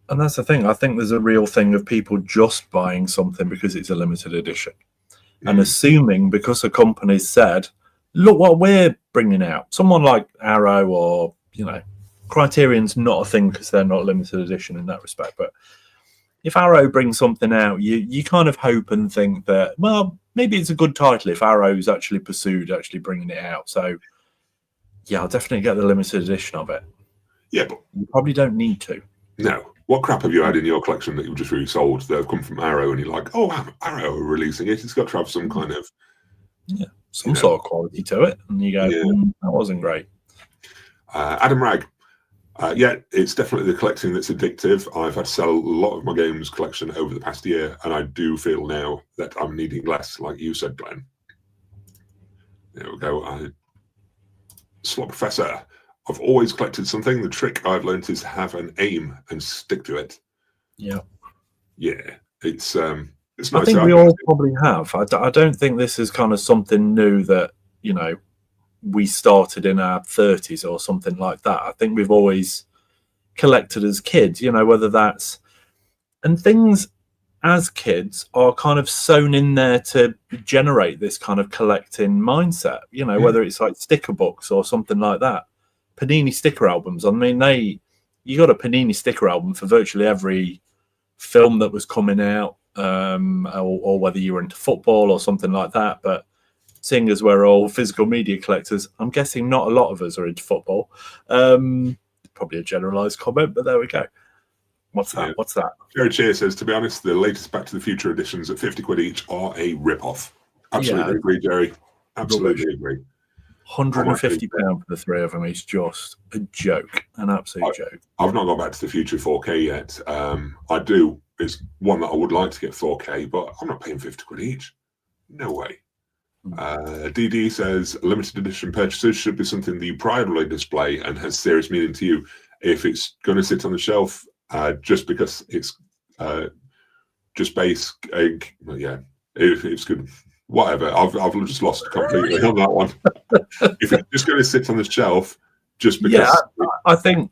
And that's the thing. I think there's a real thing of people just buying something because it's a limited edition and assuming because a company said, look what we're bringing out. Someone like Arrow or, you know, Criterion's not a thing because they're not limited edition in that respect. But if Arrow brings something out, you kind of hope and think that, well, maybe it's a good title if Arrow's actually pursued actually bringing it out. So, yeah, I'll definitely get the limited edition of it.
Yeah, but
you probably don't need to.
No. What crap have you had in your collection that you've just really sold that have come from Arrow and you're like, oh, Arrow are releasing it. It's got to have some kind of...
some sort of quality to it. And you go, that wasn't great.
Adam Ragg. It's definitely the collecting that's addictive. I've had to sell a lot of my games collection over the past year, and I do feel now that I'm needing less, like you said, Glenn. There we go. Slot Professor. I've always collected something. The trick I've learned is to have an aim and stick to it. Yeah. It's nice.
I think we all probably have. I don't think this is kind of something new that, you know, we started in our 30s or something like that. I think we've always collected as kids, you know, whether that's... And things as kids are kind of sewn in there to generate this kind of collecting mindset, you know, whether it's like sticker books or something like that. Panini sticker albums. I mean, you got a Panini sticker album for virtually every film that was coming out, or whether you were into football or something like that. But seeing as we're all physical media collectors, I'm guessing not a lot of us are into football. Probably a generalised comment, but there we go. What's that?
Yeah.
What's that?
Jerry Cheer says, to be honest, the latest Back to the Future editions at 50 quid each are a rip-off. Absolutely agree, Jerry. Absolutely agree.
£150 for the three of them is just a joke, an absolute joke.
I've not got Back to the Future 4K yet. I do. It's one that I would like to get 4K, but I'm not paying 50 quid each. No way. DD says, limited edition purchases should be something that you proudly display and has serious meaning to you. If it's going to sit on the shelf just because it's just base, yeah, if it's good. Whatever, I've just lost completely on that one. If it's just going to sit on the shelf, just because.
Yeah, I think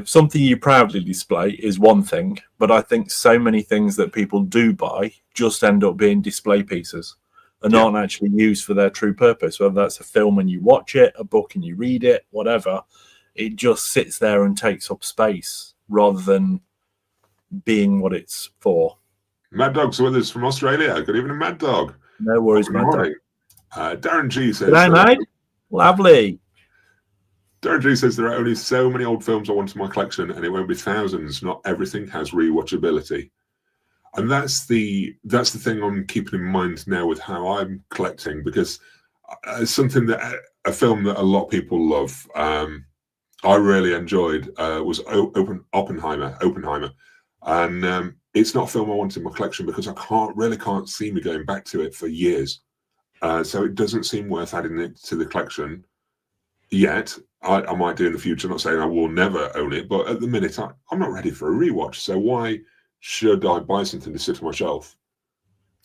something you proudly display is one thing, but I think so many things that people do buy just end up being display pieces and aren't actually used for their true purpose. Whether that's a film and you watch it, a book and you read it, whatever, it just sits there and takes up space rather than being what it's for.
Mad Dog's with us from Australia. Good evening, Mad Dog.
No worries, Mad Dog.
Darren G says,
"G'day, mate. Lovely."
Darren G says, there are only so many old films I want in my collection, and it won't be thousands. Not everything has rewatchability. And that's the thing I'm keeping in mind now with how I'm collecting, because it's something that a film that a lot of people love. I really enjoyed was Oppenheimer, and it's not a film I want in my collection because I can't see me going back to it for years. So it doesn't seem worth adding it to the collection yet. I might do in the future. I'm not saying I will never own it, but at the minute I'm not ready for a rewatch. So why should I buy something to sit on my shelf?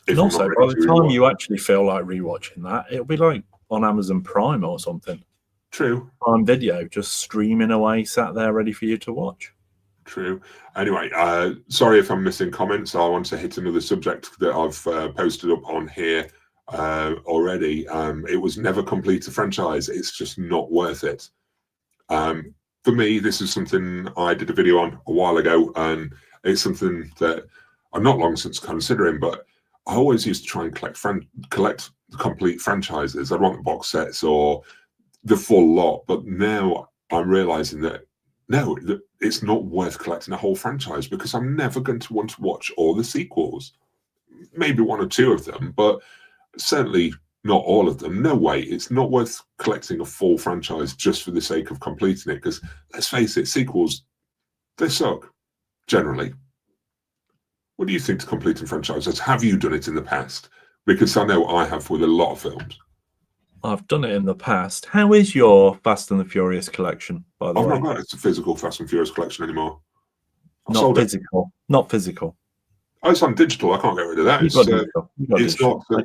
And also, by the time you actually feel like rewatching that, it'll be like on Amazon Prime or something.
True.
Prime Video, just streaming away, sat there ready for you to watch.
True. Anyway, sorry if I'm missing comments. I want to hit another subject that I've posted up on here already. It was never complete a franchise. It's just not worth it. For me, this is something I did a video on a while ago, and it's something that I'm not long since considering, but I always used to try and collect complete franchises. I'd want the box sets or the full lot, but now I'm realizing that no, it's not worth collecting a whole franchise because I'm never going to want to watch all the sequels. Maybe one or two of them, but certainly not all of them. No way. It's not worth collecting a full franchise just for the sake of completing it, because let's face it, sequels, they suck, generally. What do you think to completing franchises? Have you done it in the past? Because I know I have with a lot of films.
I've done it in the past. How is your Fast and the Furious collection, by the way?
I've not got it. It's a physical Fast and Furious collection anymore.
Not physical. Not physical.
Oh, it's on digital. I can't get rid of that. It's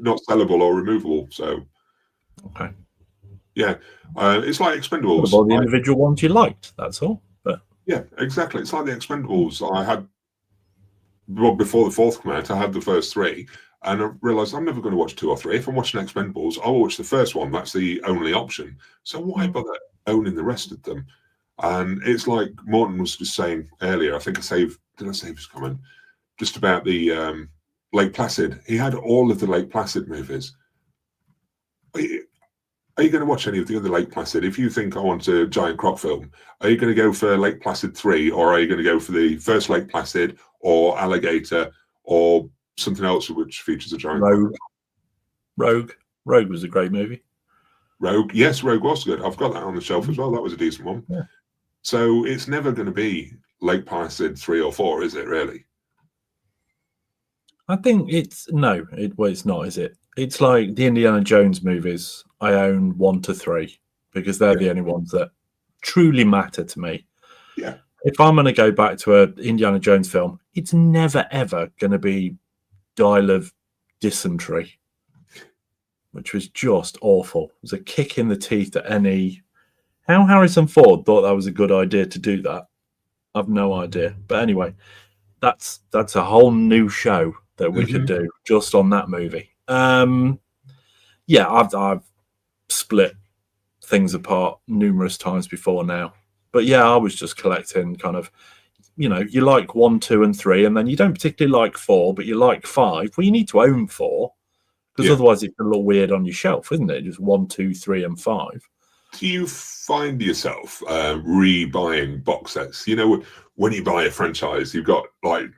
not sellable or removable. So,
okay.
Yeah, it's like Expendables.
What about the individual ones you liked? That's all. But
yeah, exactly. It's like the Expendables. I had, well, before the fourth came out, I had the first three, and I realised I'm never going to watch 2 or 3. If I'm watching Expendables, I'll watch the first one. That's the only option. So why bother owning the rest of them? And it's like Morton was just saying earlier. I think did I save his comment? Just about the Lake Placid. He had all of the Lake Placid movies. Are you going to watch any of the other Lake Placid? If you think I want a giant croc film, are you going to go for Lake Placid 3, or are you going to go for the first Lake Placid, or Alligator, or something else which features a giant
Rogue. Rogue was a great movie.
Rogue, yes, Rogue was good. I've got that on the shelf as well. That was a decent one.
Yeah.
So it's never going to be Lake Placid 3 or 4, is it really?
I think it's not, is it? It's like the Indiana Jones movies. I own 1 to 3 because they're the only ones that truly matter to me.
Yeah.
If I'm going to go back to an Indiana Jones film, it's never, ever going to be Dial of Dysentery, which was just awful. It was a kick in the teeth at any... How Harrison Ford thought that was a good idea to do that, I've no idea. But anyway, that's a whole new show that we could do just on that movie. Yeah, I've split things apart numerous times before now. But yeah, I was just collecting kind of you know, you like 1, 2, and 3, and then you don't particularly like 4, but you like 5. Well, you need to own 4 because otherwise it's a little weird on your shelf, isn't it? Just 1, 2, 3, and 5.
Do you find yourself rebuying box sets? You know, when you buy a franchise, you've got like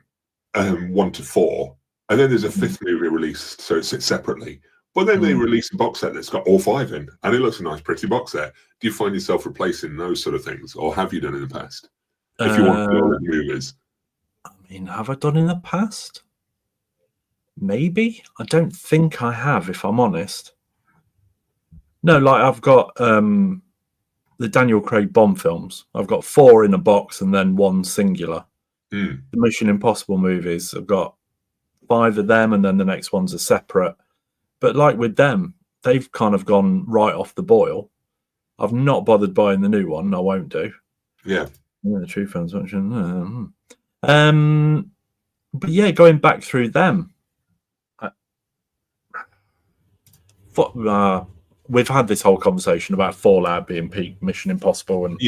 1 to 4, and then there's a 5th movie released, so it sits separately. But then they release a box set that's got all 5 in, and it looks a nice, pretty box set. Do you find yourself replacing those sort of things, or have you done in the past? If you want all the movies.
I mean, have I done in the past? Maybe. I don't think I have, if I'm honest. No, like I've got the Daniel Craig Bond films. I've got 4 in a box and then 1 singular. The Mission Impossible movies, I've got 5 of them, and then the next ones are separate. But like with them, they've kind of gone right off the boil. I've not bothered buying the new one. I won't do.
Yeah.
The True Films Function. But yeah, going back through them, we've had this whole conversation about Fallout being peak Mission Impossible and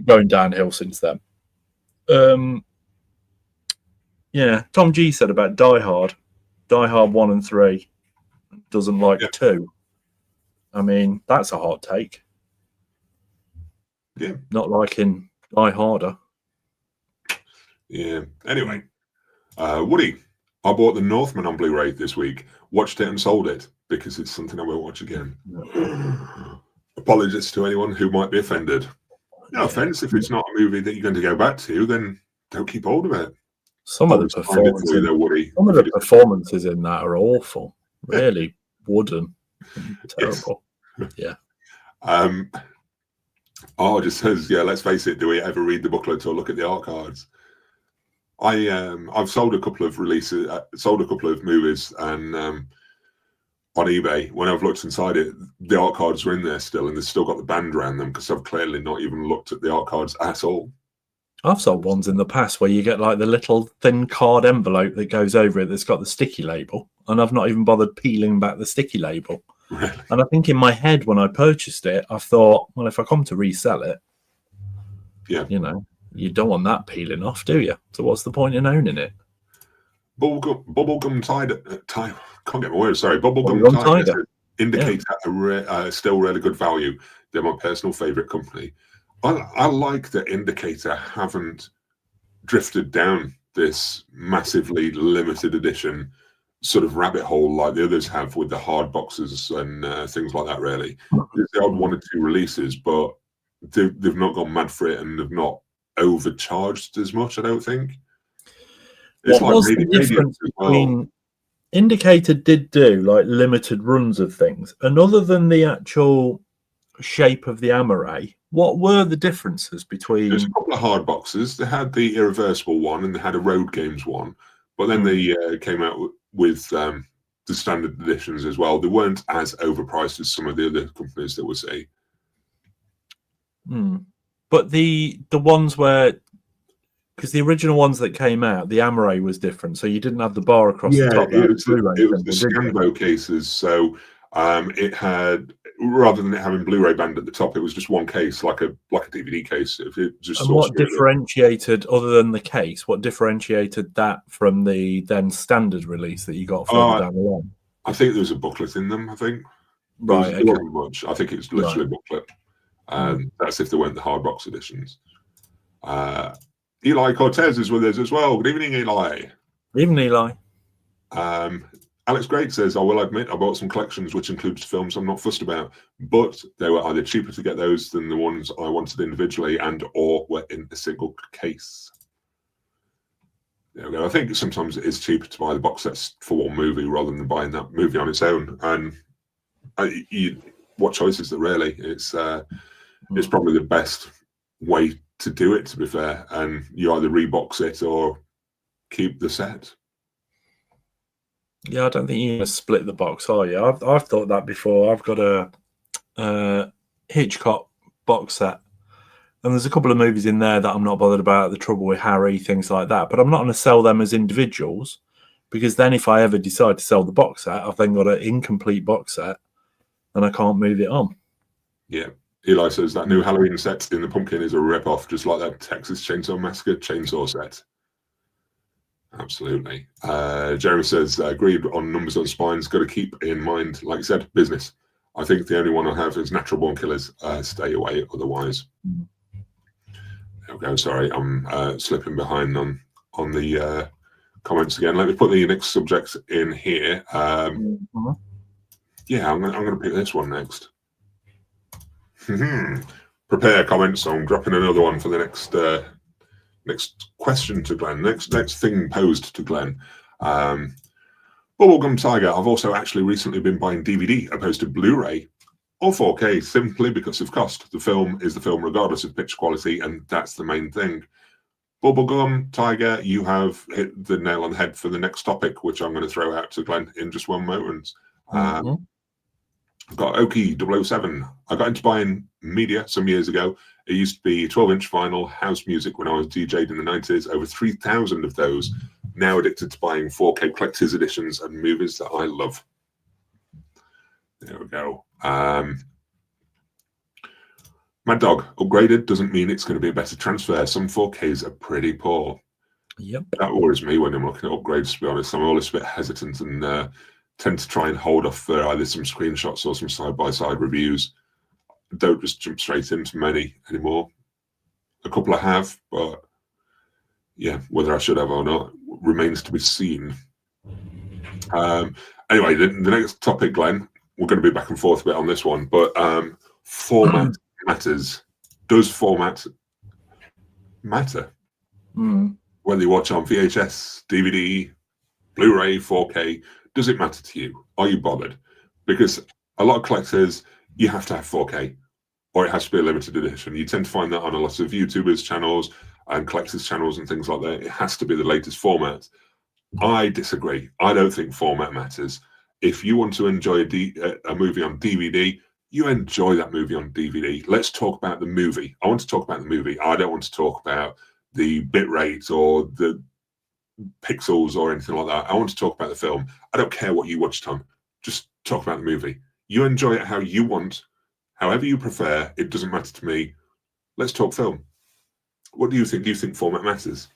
going downhill since then. Yeah, Tom G said about Die Hard 1 and 3 doesn't like 2. I mean, that's a hot take.
Yeah,
not liking Die Harder.
Yeah. Anyway, Woody, I bought The Northman on Blu-ray this week. Watched it and sold it because it's something I won't watch again. Apologies to anyone who might be offended. No offense, if it's not a movie that you're going to go back to, then don't keep hold of it.
Some of the performances in that are awful. Really wooden. Terrible. Yes. Yeah.
Just says, let's face it, do we ever read the booklet or look at the art cards? I've sold a couple of releases, sold a couple of movies, and on eBay, when I've looked inside it, the art cards are in there still, and they've still got the band around them because I've clearly not even looked at the art cards at all.
I've sold ones in the past where you get like the little thin card envelope that goes over it that's got the sticky label, and I've not even bothered peeling back the sticky label.
Really?
And I think in my head when I purchased it, I thought, well, if I come to resell it, you know, you don't want that peeling off, do you? So what's the point in owning it?
Bubblegum Tiger, can't get my words, sorry. Bubblegum Tiger indicates still really good value. They're my personal favourite company. I like that Indicator haven't drifted down this massively limited edition sort of rabbit hole like the others have with the hard boxes and things like that, really. There's the odd 1 or 2 releases, but they've not gone mad for it and they've not overcharged as much, I don't think. It's
what was the difference between Indicator did do like limited runs of things, and other than the actual shape of the Amaray, what were the differences between?
There's a couple of hard boxes. They had the Irreversible one and they had a Road Games one, but then they came out with the standard editions as well. They weren't as overpriced as some of the other companies that we see.
But the ones where, because the original ones that came out, the Amaray was different, so you didn't have the bar across the top.
It was the Scanbo cases, so it had, rather than it having Blu-ray band at the top, it was just one case, like a DVD case. If it just
and what differentiated, other than the case, what differentiated that from the then standard release that you got further down the line?
I think there was a booklet in them. I think
right.
There wasn't much. I think it was literally a booklet. That's if they weren't the hard box editions. Eli Cortez is with us as well. Good evening, Eli.
Good evening, Eli.
Alex Greig says, I will admit I bought some collections which includes films I'm not fussed about, but they were either cheaper to get those than the ones I wanted individually and or were in a single case. There we go. I think sometimes it is cheaper to buy the box sets for one movie rather than buying that movie on its own. And what choice is there really? It's probably the best way to do it, to be fair. And you either rebox it or keep the set.
Yeah, I don't think you're going to split the box, are you? I've thought that before. I've got a Hitchcock box set, and there's a couple of movies in there that I'm not bothered about, The Trouble with Harry, things like that. But I'm not going to sell them as individuals, because then if I ever decide to sell the box set, I've then got an incomplete box set, and I can't move it on.
Yeah, Eli says that new Halloween set in the pumpkin is a rip-off, just like that Texas Chainsaw Massacre chainsaw set. Absolutely. Jeremy says, agreed on numbers on spines. Got to keep in mind, like I said, business. I think the only one I have is natural born killers. Stay away otherwise. There we go. Sorry, I'm slipping behind on the comments again. Let me put the next subject in here. Yeah, I'm going to pick this one next. Prepare comments. So I'm dropping another one for the next question to Glenn. Next thing posed to Glenn. Bubblegum Tiger. I've also actually recently been buying DVD opposed to Blu-ray or 4K simply because of cost. The film is the film regardless of picture quality, and that's the main thing. Bubblegum Tiger, you have hit the nail on the head for the next topic, which I'm going to throw out to Glenn in just one moment. I've got Oki 007. I got into buying media some years ago. It used to be 12-inch vinyl house music when I was DJ'd in the 90s. Over 3,000 of those. Now addicted to buying 4K collector's editions and movies that I love. There we go. Mad Dog, upgraded doesn't mean it's going to be a better transfer. Some 4Ks are pretty poor.
Yep.
That worries me when I'm looking at upgrades, to be honest. I'm always a bit hesitant and tend to try and hold off for either some screenshots or some side-by-side reviews. Don't just jump straight into many anymore. A couple I have, but yeah, whether I should have or not remains to be seen. Anyway, the next topic, Glenn, we're going to be back and forth a bit on this one, but format matters. Does format matter? Whether you watch on VHS, DVD, Blu-ray, 4K, does it matter to you? Are you bothered? Because a lot of collectors, you have to have 4K or it has to be a limited edition. You tend to find that on a lot of YouTubers' channels and collectors' channels and things like that. It has to be the latest format. I disagree. I don't think format matters. If you want to enjoy a movie on DVD, you enjoy that movie on DVD. Let's talk about the movie. I want to talk about the movie. I don't want to talk about the bit rate or the pixels or anything like that. I want to talk about the film. I don't care what you watched on. Just talk about the movie. You enjoy it how you want, however you prefer. It doesn't matter to me. Let's talk film. What do you think? Do you think format matters?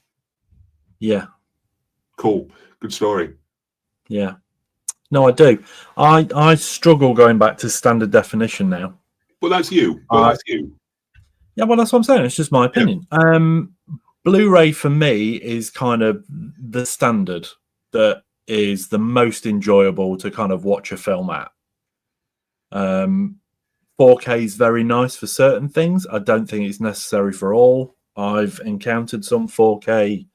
Yeah.
Cool. Good story.
Yeah. No, I do. I struggle going back to standard definition now.
Well, that's you. That's you.
Yeah, well, that's what I'm saying. It's just my opinion. Yeah. Blu-ray for me is kind of the standard that is the most enjoyable to kind of watch a film at. 4K is very nice for certain things. I don't think it's necessary for all. I've encountered some 4K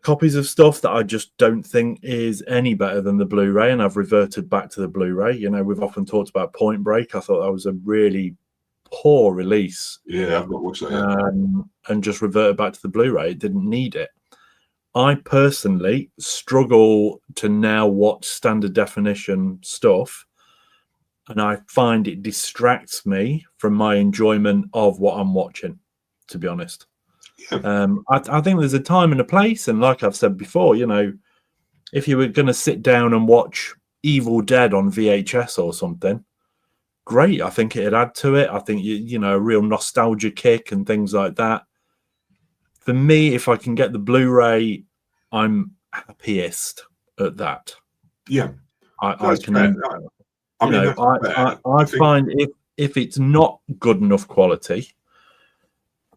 copies of stuff that I just don't think is any better than the Blu-ray, and I've reverted back to the Blu-ray. You know, we've often talked about Point Break. I thought that was a really poor release.
Yeah, I've not watched that yet.
And just reverted back to the Blu-ray. It didn't need it. I personally struggle to now watch standard definition stuff, and I find it distracts me from my enjoyment of what I'm watching, to be honest. Yeah. I think there's a time and a place, and like I've said before, you know, if you were going to sit down and watch Evil Dead on VHS or something, great. I think it'd add to it. I think, you know, a real nostalgia kick and things like that. For me, if I can get the Blu-ray, I'm happiest at that.
Yeah,
I can. I find if it's not good enough quality,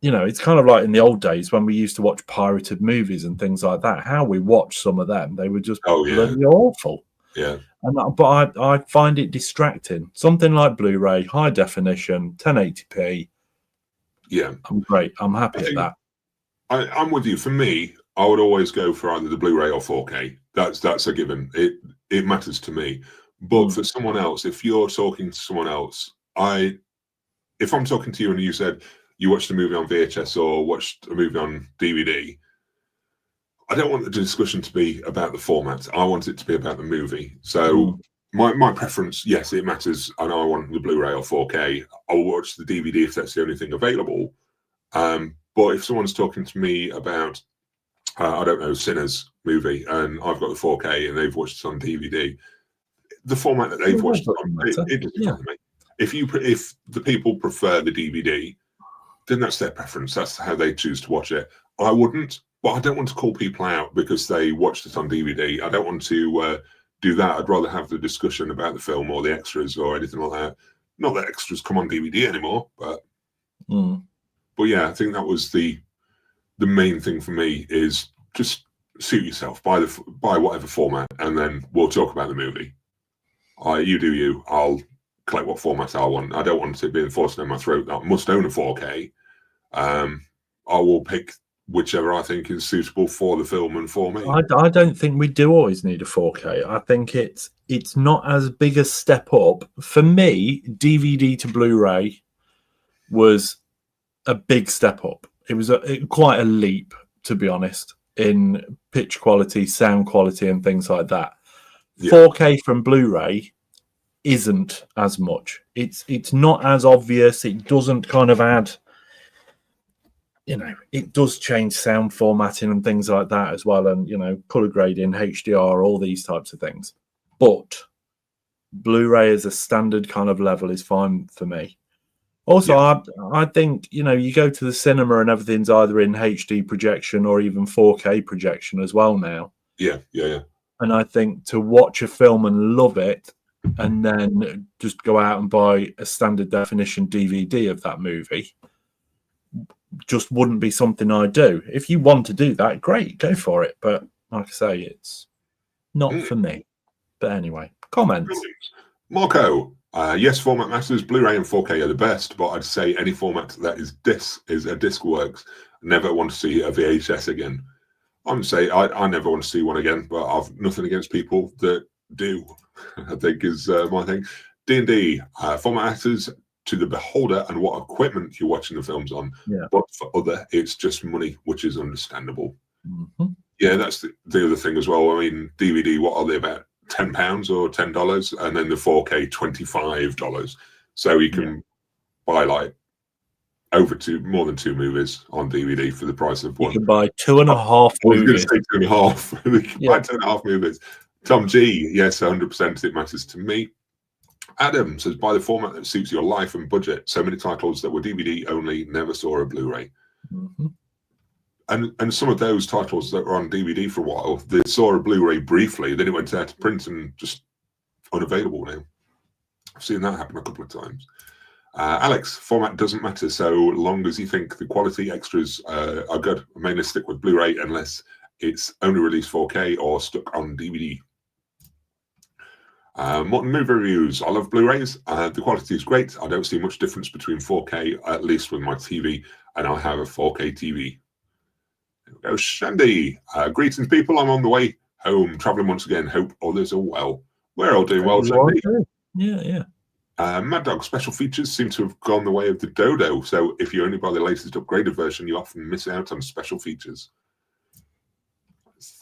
you know, it's kind of like in the old days when we used to watch pirated movies and things like that. How we watched some of them, they were just bloody awful.
Yeah.
But I find it distracting. Something like Blu-ray, high definition, 1080p.
Yeah,
I'm great. I'm happy at that.
I'm with you. For me, I would always go for either the Blu-ray or 4K. That's a given. It matters to me. But for someone else, if you're talking to someone else, if I'm talking to you and you said you watched a movie on VHS or watched a movie on DVD, I don't want the discussion to be about the format. I want it to be about the movie. So my preference, yes, it matters. I know I want the Blu-ray or 4K. I'll watch the DVD if that's the only thing available. But if someone's talking to me about, I don't know, Sinners movie, and I've got the 4K and they've watched it on DVD, the format that they've watched it on, it doesn't bother me. if the people prefer the DVD, then that's their preference. That's how they choose to watch it. I wouldn't, but I don't want to call people out because they watched it on DVD. I don't want to do that. I'd rather have the discussion about the film or the extras or anything like that. Not that extras come on DVD anymore, but yeah, I think that was the main thing for me is just suit yourself, buy whatever format, and then we'll talk about the movie. You do you. I'll collect what format I want. I don't want it being forced down my throat that I must own a 4K. I will pick whichever I think is suitable for the film and for me.
I don't think we do always need a 4K. I think it's not as big a step up. For me, DVD to Blu-ray was a big step up. It was quite a leap, to be honest, in pitch quality, sound quality, and things like that. Yeah. 4K from Blu-ray isn't as much. It's not as obvious. It doesn't kind of add, it does change sound formatting and things like that as well, and color grading, HDR, all these types of things. But Blu-ray as a standard kind of level is fine for me. Also, yeah. I think you go to the cinema and everything's either in HD projection or even 4K projection as well now.
Yeah.
And I think to watch a film and love it, and then just go out and buy a standard definition DVD of that movie, just wouldn't be something I do. If you want to do that, great, go for it. But like I say, it's not for me. But anyway, comments.
Marco, yes, format matters. Blu-ray and 4K are the best, but I'd say any format that is a disc works. Never want to see a VHS again. I'm say I never want to see one again, but I've nothing against people that do. I think is my thing. D&D format matters to the beholder and what equipment you're watching the films on.
Yeah.
But for other, it's just money, which is understandable.
Mm-hmm.
Yeah, that's the other thing as well. I mean, DVD, what are they about? £10 or $10, and then the 4K $25. So you can buy like more than 2 movies on DVD for the price of one.
You can buy 2.5 movies.
I was going to say 2.5. You can buy 2.5 movies. Tom G, yes, 100%. It matters to me. Adam says, buy the format that suits your life and budget. So many titles that were DVD only never saw a Blu-ray.
Mm-hmm.
And some of those titles that were on DVD for a while, they saw a Blu-ray briefly, then it went out to print and just unavailable now. I've seen that happen a couple of times. Alex, format doesn't matter so long as you think the quality extras are good. I mainly stick with Blu-ray unless it's only released 4K or stuck on DVD. Modern movie reviews. I love Blu-rays. The quality is great. I don't see much difference between 4K, at least with my TV, and I have a 4K TV. There we go. Shandy. Greetings, people. I'm on the way home, traveling once again. Hope others are well. We're all doing well, Shandy.
Yeah.
Mad Dog special features seem to have gone the way of the Dodo. So if you only buy the latest upgraded version, you often miss out on special features.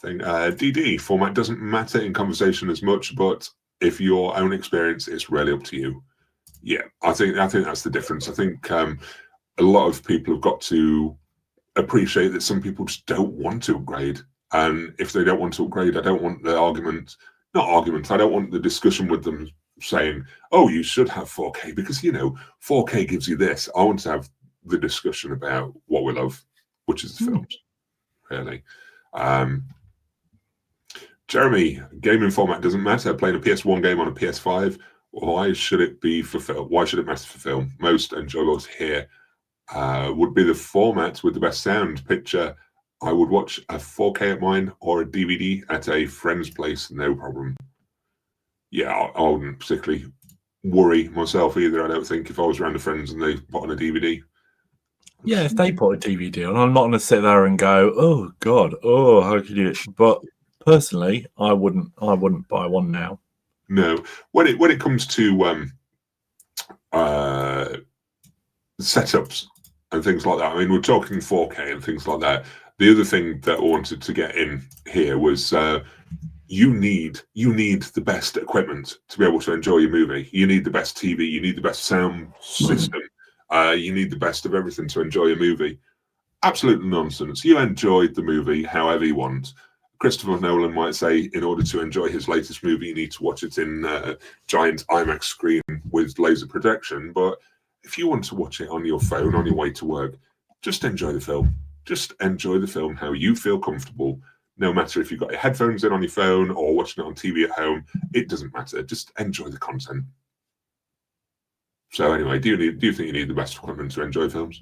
DD format doesn't matter in conversation as much, but if your own experience, it's really up to you. Yeah, I think that's the difference. I think a lot of people have got to appreciate that some people just don't want to upgrade, and if they don't want to upgrade, I don't want the I don't want the discussion with them saying, oh, you should have 4K because 4K gives you this. I want to have the discussion about what we love, which is the films, really. Jeremy, gaming format doesn't matter. Playing a PS1 game on a PS5, why should it be for film? Why should it matter for film? Most enjoyable here would be the format with the best sound. Picture, I would watch a 4K at mine or a DVD at a friend's place, no problem. Yeah, I wouldn't particularly worry myself either. I don't think if I was around the friends and they put on a DVD.
Yeah, if they put a DVD on, I'm not going to sit there and go, "Oh God, oh how could you?" But personally, I wouldn't buy one now.
No, when it comes to setups and things like that. I mean, we're talking 4K and things like that. The other thing that I wanted to get in here was you need the best equipment to be able to enjoy your movie. You need the best TV. You need the best sound system. You need the best of everything to enjoy a movie. Absolute nonsense. You enjoyed the movie however you want. Christopher Nolan might say, in order to enjoy his latest movie, you need to watch it in a giant IMAX screen with laser projection. But if you want to watch it on your phone on your way to work, just enjoy the film. Just enjoy the film how you feel comfortable. No matter if you've got your headphones in on your phone or watching it on TV at home, it doesn't matter. Just enjoy the content. So anyway, do you think you need the best equipment to enjoy films?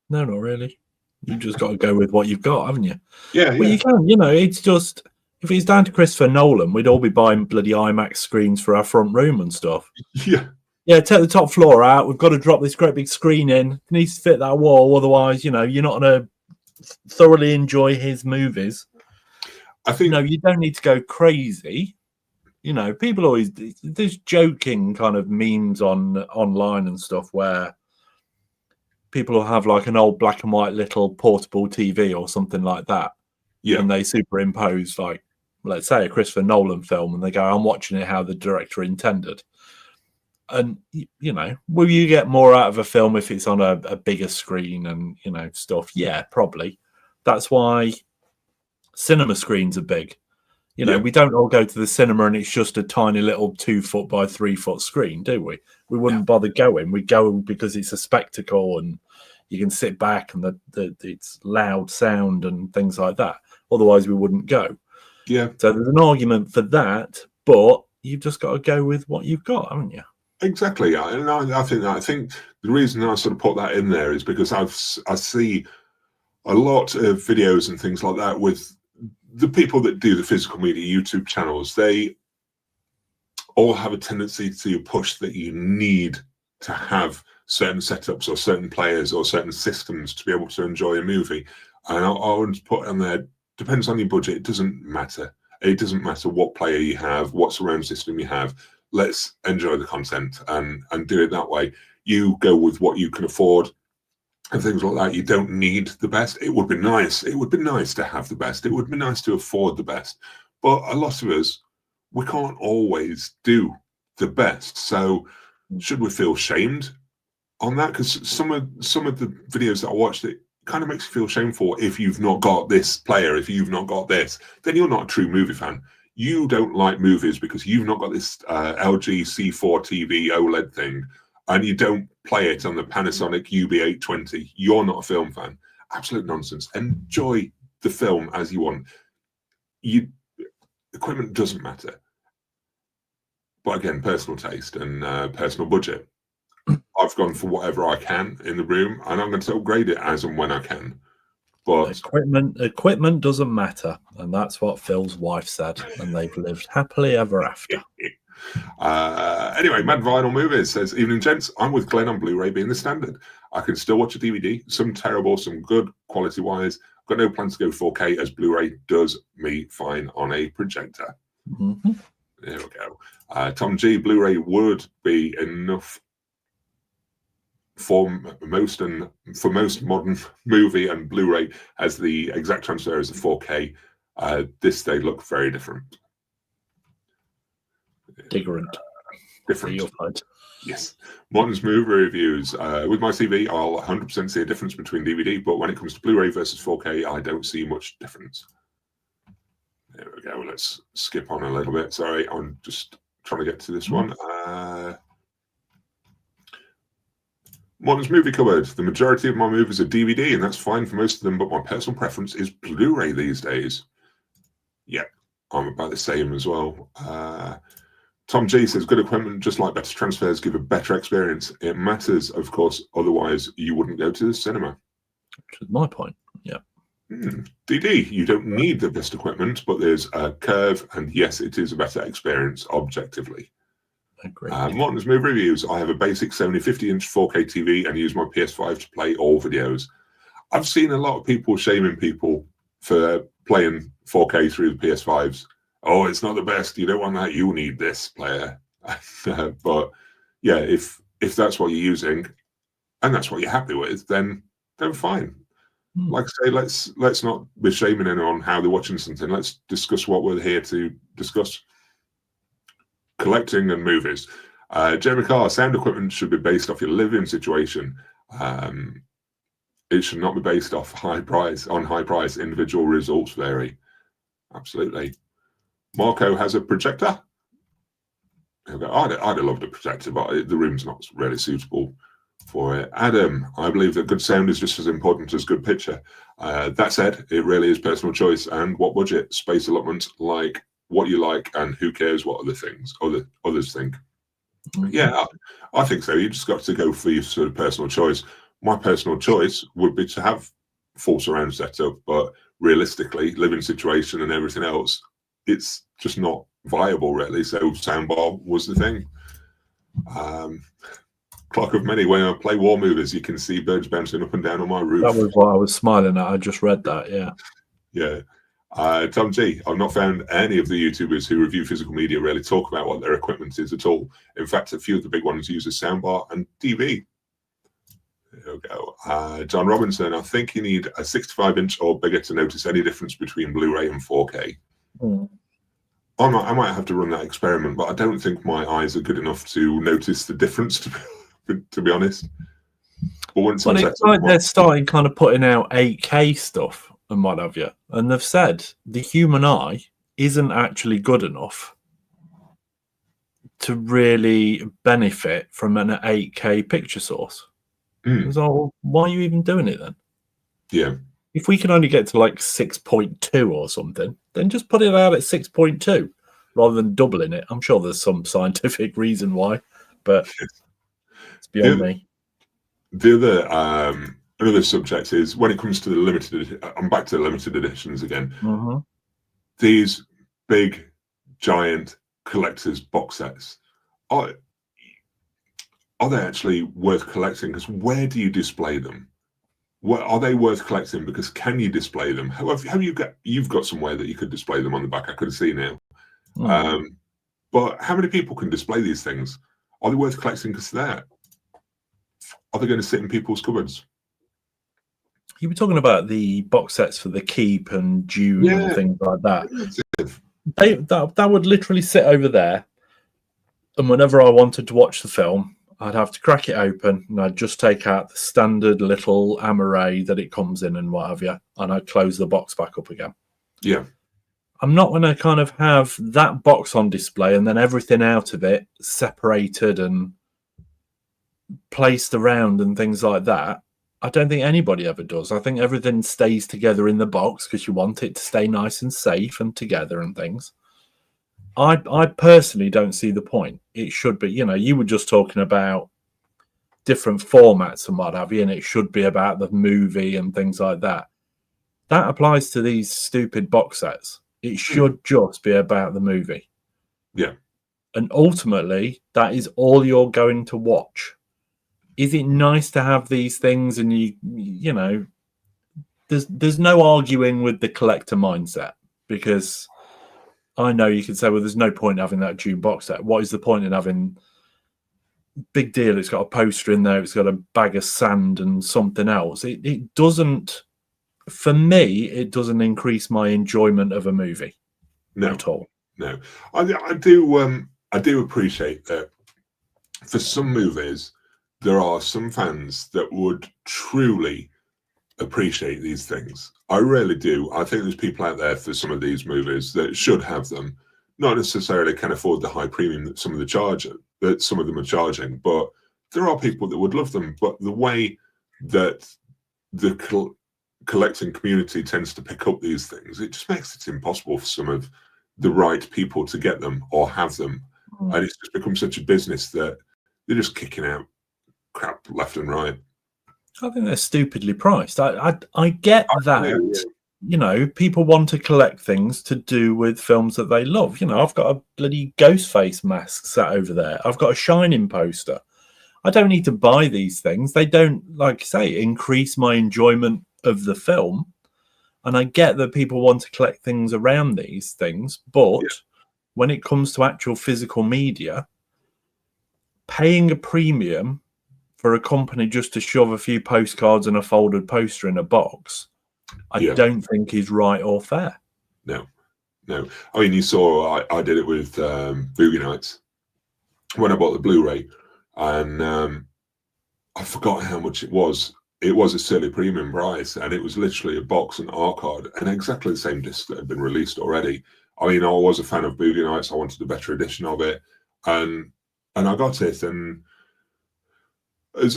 No, not really. You've just got to go with what you've got, haven't you?
Yeah.
Well, you can, it's just, if it's down to Christopher Nolan, we'd all be buying bloody IMAX screens for our front room and stuff.
Yeah.
Yeah, take the top floor out. We've got to drop this great big screen in. It needs to fit that wall. Otherwise, you're not going to thoroughly enjoy his movies.
I think
you don't need to go crazy. People always, there's joking kind of memes online and stuff where people will have like an old black and white little portable TV or something like that.
Yeah.
And they superimpose, like, let's say, a Christopher Nolan film, and they go, I'm watching it how the director intended. And, will you get more out of a film if it's on a bigger screen and, stuff? Yeah, probably. That's why cinema screens are big. We don't all go to the cinema and it's just a tiny little 2-foot by 3-foot screen, do we? We wouldn't bother going. We go because it's a spectacle and you can sit back and it's loud sound and things like that. Otherwise, we wouldn't go.
Yeah.
So there's an argument for that, but you've just got to go with what you've got, haven't you?
Exactly. And I think the reason I sort of put that in there is because I see a lot of videos and things like that with the people that do the physical media YouTube channels. They all have a tendency to push that you need to have certain setups or certain players or certain systems to be able to enjoy a movie. And I would put on there, depends on your budget. It doesn't matter. It doesn't matter what player you have, what surround system you have. Let's enjoy the content and do it that way. You go with what you can afford and things like that. You don't need the best. It would be nice. It would be nice to have the best. It would be nice to afford the best. But a lot of us, we can't always do the best. So should we feel shamed on that? Because some of the videos that I watched, it kind of makes you feel shameful if you've not got this player, if you've not got this, then you're not a true movie fan. You don't like movies because you've not got this LG C4 TV OLED thing, and you don't play it on the Panasonic UB820. You're not a film fan. Absolute nonsense. Enjoy the film as you want. Equipment doesn't matter. But again, personal taste and personal budget. I've gone for whatever I can in the room, and I'm going to upgrade it as and when I can. But
equipment doesn't matter, and that's what Phil's wife said, and they've lived happily ever after.
Anyway, Mad Vinyl Movies says, evening gents, I'm with Glenn on Blu-ray being the standard. I can still watch a DVD, some terrible, some good quality wise. I've got no plans to go 4K as Blu-ray does me fine on a projector.
Mm-hmm.
There we go. Tom G, Blu-ray would be enough for most modern movie, and Blu-ray has the exact transfer as a 4K. They look very different.
Different.
Yes. Morton's movie reviews. With my TV, I'll 100% see a difference between DVD, but when it comes to Blu-ray versus 4K, I don't see much difference. There we go. Let's skip on a little bit. Sorry, I'm just trying to get to this one. Morton's movie cupboard. The majority of my movies are DVD, and that's fine for most of them, but my personal preference is Blu-ray these days. Yeah, I'm about the same as well. Tom G says, good equipment, just like better transfers, give a better experience. It matters, of course, otherwise you wouldn't go to the cinema.
Which is my point, yeah.
DD, you don't need the best equipment, but there's a curve, and yes, it is a better experience objectively. Morton's movie reviews. I have a basic Sony 50-inch 4K TV and use my PS5 to play all videos. I've seen a lot of people shaming people for playing 4K through the PS5s. Oh, it's not the best. You don't want that. You need this player. But yeah, if that's what you're using and that's what you're happy with, then fine. Like I say, let's not be shaming anyone how they're watching something. Let's discuss what we're here to discuss. Collecting and movies. Jeremy Carr, sound equipment should be based off your living situation. It should not be based off high price. Individual results vary. Absolutely. Marco has a projector. I'd have loved a projector, but the room's not really suitable for it. Adam, I believe that good sound is just as important as good picture. That said, it really is personal choice and what budget, space allotment, like what you like, and who cares what others think. Yeah, I think so. You just got to go for your sort of personal choice. My personal choice would be to have full surround setup, but realistically, living situation and everything else, it's just not viable really. So soundbar was the thing. Clock of Many, when I play war movies, you can see birds bouncing up and down on my roof.
That was what I was smiling at. I just read that.
Yeah. Tom G, I've not found any of the YouTubers who review physical media really talk about what their equipment is at all. In fact, a few of the big ones use a soundbar and TV. There we go. John Robinson, I think you need a 65-inch or bigger to notice any difference between Blu-ray and 4K. I might have to run that experiment, but I don't think my eyes are good enough to notice the difference, to be honest. But it's like
they're starting kind of putting out 8K stuff and what have you, and they've said the human eye isn't actually good enough to really benefit from an 8K picture source. So why are you even doing it then?
Yeah.
If we can only get to like 6.2 or something, then just put it out at 6.2 rather than doubling it. I'm sure there's some scientific reason why, but it's beyond me.
The other another subject is when it comes to the limited. I'm back to the limited editions again. These big, giant collectors box sets are they actually worth collecting? Because where do you display them? Are they worth collecting? Because can you display them? You've got somewhere that you could display them on the back. I could see now. But how many people can display these things? Are they worth collecting because they're? Are they going to sit in people's cupboards?
You were talking about the box sets for The Keep and Dune and things like that. That would literally sit over there, and whenever I wanted to watch the film, I'd have to crack it open and I'd just take out the standard little array that it comes in and what have you, and I'd close the box back up again.
Yeah.
I'm not going to kind of have that box on display and then everything out of it separated and placed around and things like that. I don't think anybody ever does. I think everything stays together in the box because you want it to stay nice and safe and together and things. I personally don't see the point. It should be, you were just talking about different formats and what have you, and it should be about the movie and things like that. That applies to these stupid box sets. It should just be about the movie.
Yeah.
And ultimately, that is all you're going to watch. Is it nice to have these things and there's no arguing with the collector mindset, because I know you can say, well, there's no point in having that Dune box set. What is the point in having big deal? It's got a poster in there. It's got a bag of sand and something else. It doesn't, for me, it doesn't increase my enjoyment of a movie at all.
No, I do appreciate that for some movies, there are some fans that would truly appreciate these things. I really do. I think there's people out there for some of these movies that should have them, not necessarily can afford the high premium that some of them are charging, but there are people that would love them. But the way that the collecting community tends to pick up these things, it just makes it impossible for some of the right people to get them or have them. And it's just become such a business that they're just kicking out crap left and right.
I think they're stupidly priced. I get that, people want to collect things to do with films that they love. I've got a bloody Ghostface mask sat over there. I've got a Shining poster. I don't need to buy these things. They don't, like I say, increase my enjoyment of the film. And I get that people want to collect things around these things, but when it comes to actual physical media, paying a premium for a company just to shove a few postcards and a folded poster in a box, I don't think is right or fair.
No. I mean, you saw I did it with Boogie Nights when I bought the Blu-ray, and I forgot how much it was. it was a silly premium price, and it was literally a box and art card, and exactly the same disc that had been released already. I mean, I was a fan of Boogie Nights. I wanted a better edition of it, and I got it. And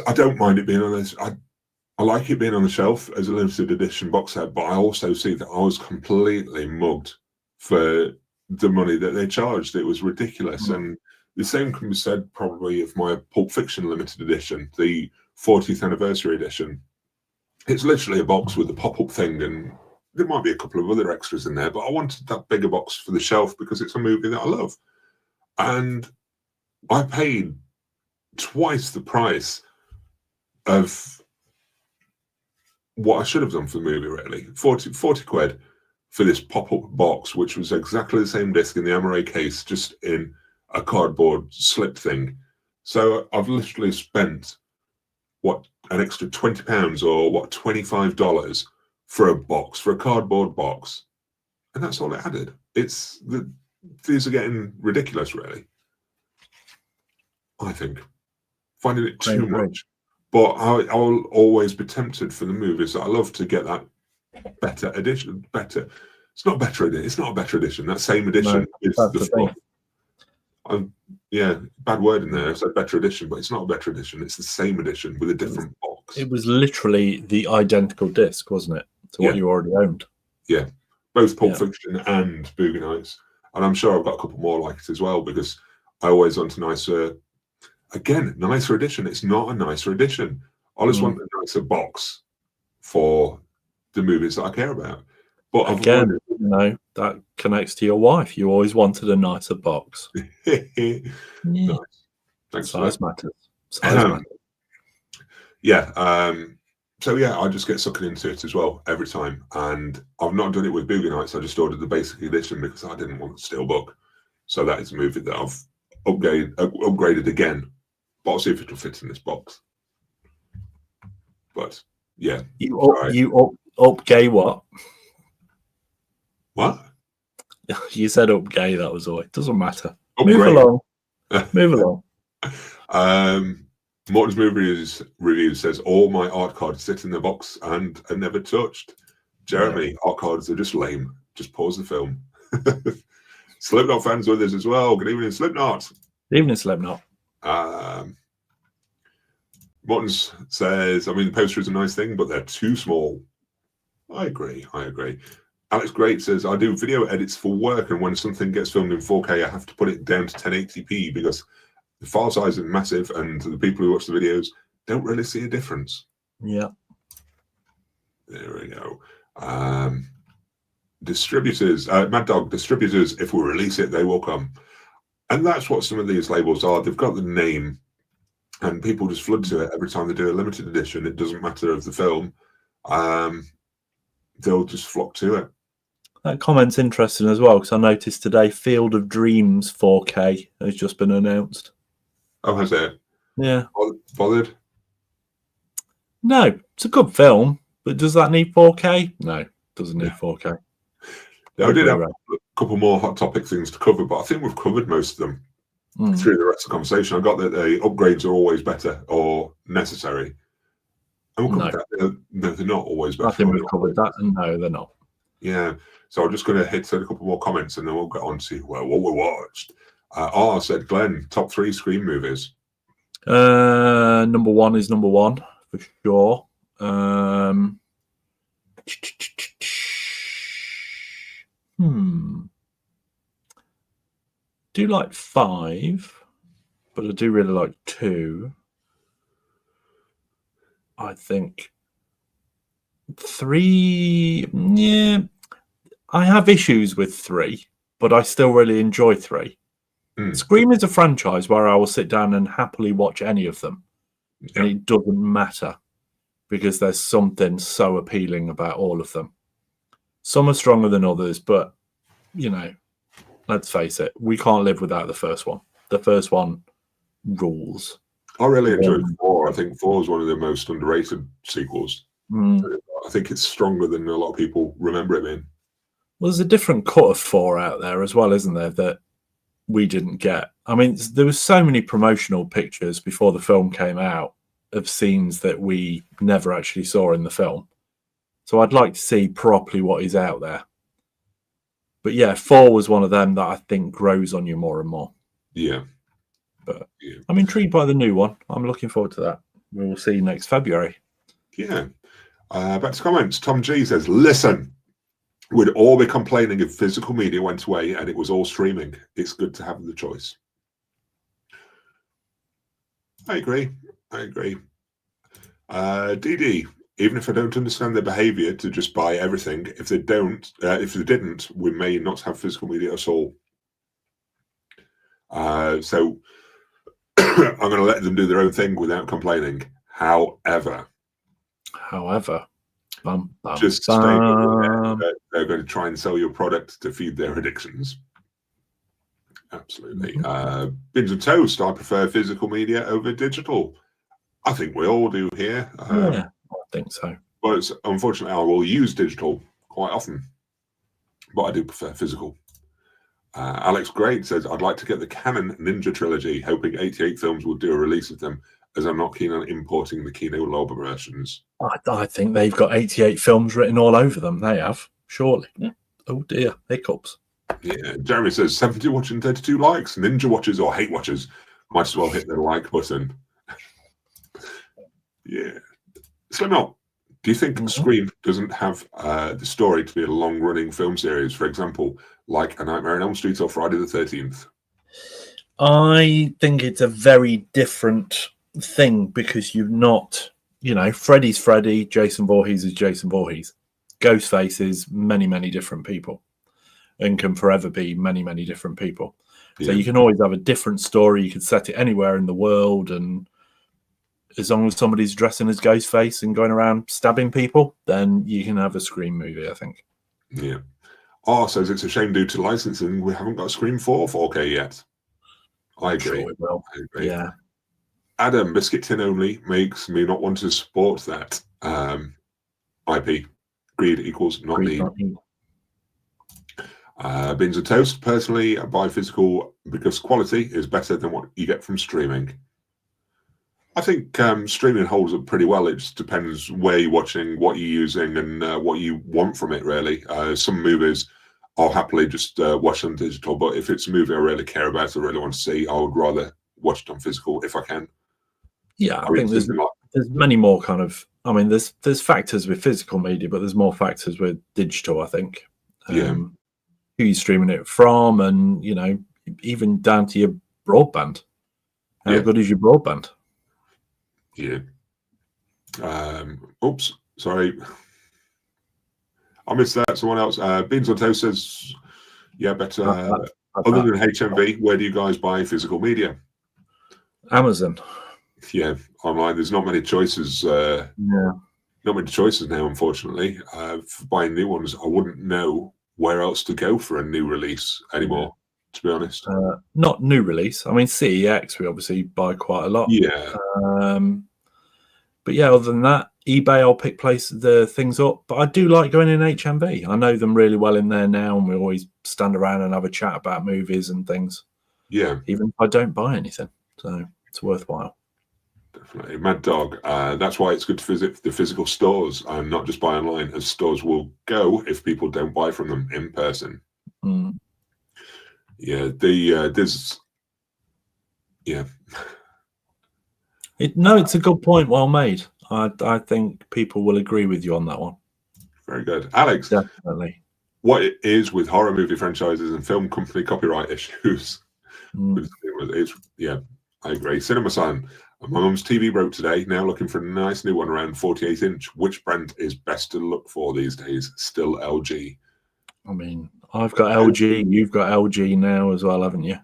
I don't mind it being on this. I like it being on the shelf as a limited edition box set, but I also see that I was completely mugged for the money that they charged. It was ridiculous. And the same can be said probably of my Pulp Fiction limited edition, the 40th anniversary edition. It's literally a box with a pop-up thing, and there might be a couple of other extras in there, but I wanted that bigger box for the shelf because it's a movie that I love. And I paid twice the price of what I should have done for the movie, really. 40 quid for this pop-up box, which was exactly the same disc in the Amaray case, just in a cardboard slip thing. So I've literally spent, what, an extra £20 or what, $25 for a box, for a cardboard box. And that's all it added. These are getting ridiculous, really. I think. Finding it too much. But I'll always be tempted for the movies that I love to get that better edition. Better. It's not better edition. It's not a better edition. That same edition is the thing. Yeah, bad word in there. I said better edition, but it's not a better edition. It's the same edition with a different box.
It was literally the identical disc, wasn't it, to what you already owned?
Yeah, both Pulp Fiction and Boogie Nights. And I'm sure I've got a couple more like it as well, because I always want a nicer edition. It's not a nicer edition. I just want a nicer box for the movies that I care about. But
again, that connects to your wife. You always wanted a nicer box.
Nice. Thanks.
Size matters. Size matters.
Yeah. So yeah, I just get sucked into it as well every time. And I've not done it with Boogie Nights. I just ordered the basic edition because I didn't want the steelbook. So that is a movie that I've upgraded again. But I'll see if it'll fit in this box. But yeah.
You up gay what?
What?
You said up gay, that was all. It doesn't matter.
Upgrade.
Move along.
Morton's Movie Review says, all my art cards sit in the box and are never touched. Jeremy, art cards are just lame. Just pause the film. Slipknot fans with us as well. Good evening, Slipknot.
Good evening, Slipknot.
Morton's says, I mean, the poster is a nice thing, but they're too small. I agree. Alex Great says, I do video edits for work, and when something gets filmed in 4K, I have to put it down to 1080p because the file size is massive, and the people who watch the videos don't really see a difference.
Yeah.
There we go. Distributors, Mad Dog, distributors, if we release it, they will come. And that's what some of these labels are. They've got the name, and people just flood to it every time they do a limited edition. It doesn't matter of the film. They'll just flock to it.
That comment's interesting as well, because I noticed today Field of Dreams 4K has just been announced.
Oh, has it?
Yeah.
Bothered?
No, it's a good film, but does that need 4K? No, it doesn't need 4K.
Yeah, I did have a couple more hot topic things to cover, but I think we've covered most of them through the rest of the conversation. I got that the upgrades are always better or necessary. And we'll cover that. No, they're not always better.
I think we've covered that, and no, they're not.
Yeah. So I'm just going to hit a couple more comments, and then we'll get on to what we watched. R said, Glenn, top 3 Scream movies.
Number 1 is number 1 for sure. Do like 5, but I do really like 2. I think 3. Yeah, I have issues with 3, but I still really enjoy 3. Scream is a franchise where I will sit down and happily watch any of them. And it doesn't matter because there's something so appealing about all of them. Some are stronger than others, but, you know, let's face it, we can't live without the first one. The first one rules.
I really enjoyed 4. I think 4 is one of the most underrated sequels. I think it's stronger than a lot of people remember it being.
Well, there's a different cut of 4 out there as well, isn't there, that we didn't get. I mean, there was so many promotional pictures before the film came out of scenes that we never actually saw in the film. So I'd like to see properly what is out there. But yeah, 4 was one of them that I think grows on you more and more.
Yeah.
But I'm intrigued by the new one. I'm looking forward to that. We will see next February.
Yeah. Back to comments. Tom G says, listen, we'd all be complaining if physical media went away and it was all streaming. It's good to have the choice. I agree. DD, even if I don't understand their behavior to just buy everything, if they didn't, we may not have physical media at all. So I'm going to let them do their own thing without complaining. However, just stay aware that they're going to try and sell your product to feed their addictions. Absolutely. Bins and Toast, I prefer physical media over digital. I think we all do here.
Yeah, I think so.
But unfortunately, I will use digital quite often, but I do prefer physical. Alex Great says, I'd like to get the Canon Ninja trilogy, hoping 88 Films will do a release of them, as I'm not keen on importing the Kino Lorber versions.
I think they've got 88 films written all over them. They have, surely. Yeah. Oh dear, hiccups.
Yeah, Jeremy says, 70 watching 32 likes. Ninja watchers or hate watchers might as well hit the like button. Yeah. Slim Up, do you think Scream doesn't have the story to be a long-running film series, for example, like A Nightmare on Elm Street or Friday the 13th?
I think it's a very different thing because you've not, Freddy's Freddy, Jason Voorhees is Jason Voorhees. Ghostface is many, many different people and can forever be many, many different people. Yeah. So you can always have a different story. You can set it anywhere in the world, and as long as somebody's dressing as Ghostface and going around stabbing people, then you can have a Scream movie, I think.
Yeah. Says it's a shame due to licensing we haven't got Scream 4 4K yet. I agree.
Sure it will.
I agree.
Yeah.
Adam, Biscuit Tin Only makes me not want to support that IP. Greed equals not need. Bins and Toast, personally, I buy physical because quality is better than what you get from streaming. I think streaming holds up pretty well. It just depends where you're watching, what you're using, and what you want from it, really. Some movies I'll happily just watch on digital, but if it's a movie I really care about, I really want to see, I would rather watch it on physical if I can.
Yeah, I think there's many more kind of, there's factors with physical media, but there's more factors with digital, I think. Who you're streaming it from, and, even down to your broadband. How good is your broadband?
Yeah. Oops, sorry. I missed that. Someone else. Beans on Toast says, yeah, but other than HMV, where do you guys buy physical media?
Amazon.
Yeah, online. There's not many choices. Not many choices now, unfortunately. For buying new ones, I wouldn't know where else to go for a new release anymore, to be honest.
Not new release. CEX, we obviously buy quite a lot.
Yeah.
But yeah, other than that, eBay, I'll pick the things up. But I do like going in HMV. I know them really well in there now, and we always stand around and have a chat about movies and things.
Yeah.
Even if I don't buy anything. So it's worthwhile.
Definitely. Mad Dog. That's why it's good to visit the physical stores and not just buy online, as stores will go if people don't buy from them in person.
Mm.
Yeah. There's... Yeah.
It's a good point. Well made. I think people will agree with you on that one.
Very good. Alex.
Definitely.
What it is with horror movie franchises and film company copyright issues. I agree. Cinema Sign. My mum's TV broke today. Now looking for a nice new one around 48-inch. Which brand is best to look for these days? Still LG.
I've got LG. You've got LG now as well, haven't you?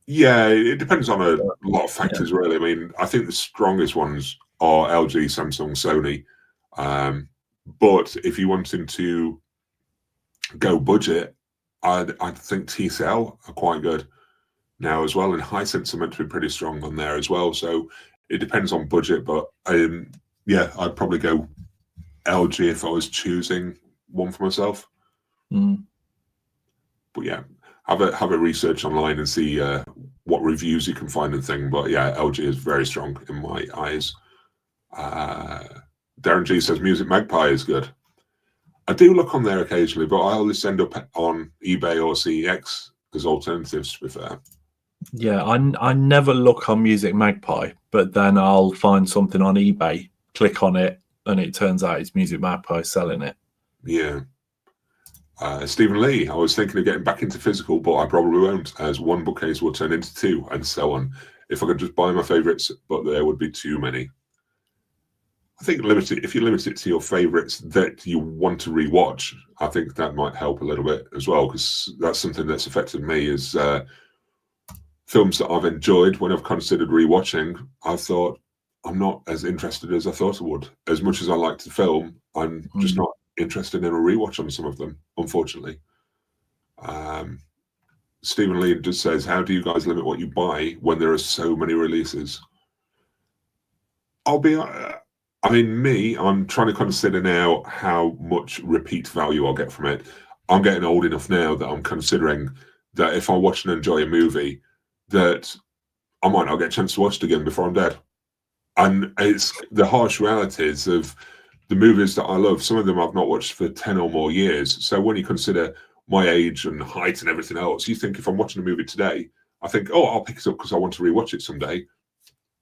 Yeah, it depends on a lot of factors, really. I think the strongest ones are LG, Samsung, Sony. But if you wanted to go budget, I'd think TCL are quite good now as well. And Hisense are meant to be pretty strong on there as well. So it depends on budget. But I'd probably go LG if I was choosing one for myself.
Mm.
But yeah, have a research online and see what reviews you can find and thing. But yeah, LG is very strong in my eyes. Darren G says Music Magpie is good. I do look on there occasionally, but I always end up on eBay or CEX as alternatives, to be fair.
Yeah, I never look on Music Magpie, but then I'll find something on eBay, click on it, and it turns out it's Music Magpie selling it.
Yeah. Stephen Lee, I was thinking of getting back into physical, but I probably won't, as one bookcase will turn into two, and so on. If I could just buy my favourites, but there would be too many. I think if you limit it to your favourites that you want to rewatch, I think that might help a little bit as well, because that's something that's affected me is films that I've enjoyed when I've considered rewatching. I thought I'm not as interested as I thought I would. As much as I like the film, I'm just not interested in a rewatch on some of them, unfortunately. Stephen Lee just says, how do you guys limit what you buy when there are so many releases? I'm trying to consider now how much repeat value I'll get from it. I'm getting old enough now that I'm considering that if I watch and enjoy a movie, that I might not get a chance to watch it again before I'm dead. And it's the harsh realities of the movies that I love. Some of them I've not watched for 10 or more years. So when you consider my age and height and everything else, you think if I'm watching a movie today, I think, oh, I'll pick it up because I want to rewatch it someday.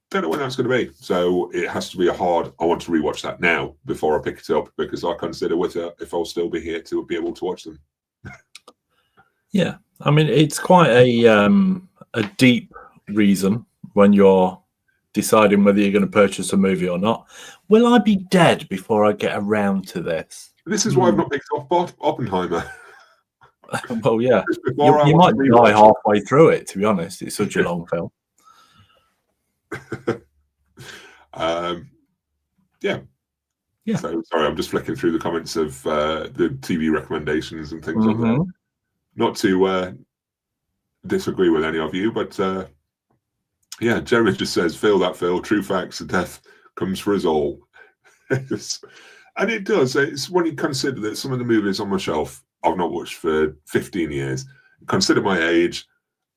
Don't know when that's going to be. So it has to be I want to rewatch that now before I pick it up, because I consider if I'll still be here to be able to watch them.
Yeah. I mean, it's quite a deep reason when you're deciding whether you're going to purchase a movie or not. Will I be dead before I get around to this?
This is why I've not picked up Oppenheimer.
Well, yeah. You might die halfway through it, to be honest. It's such a long film.
Yeah. So sorry, I'm just flicking through the comments of the TV recommendations and things on there. Not to disagree with any of you, but yeah, Jeremy just says, feel that, Phil. True facts, death comes for us all. And it does. It's when you consider that some of the movies on my shelf I've not watched for 15 years, consider my age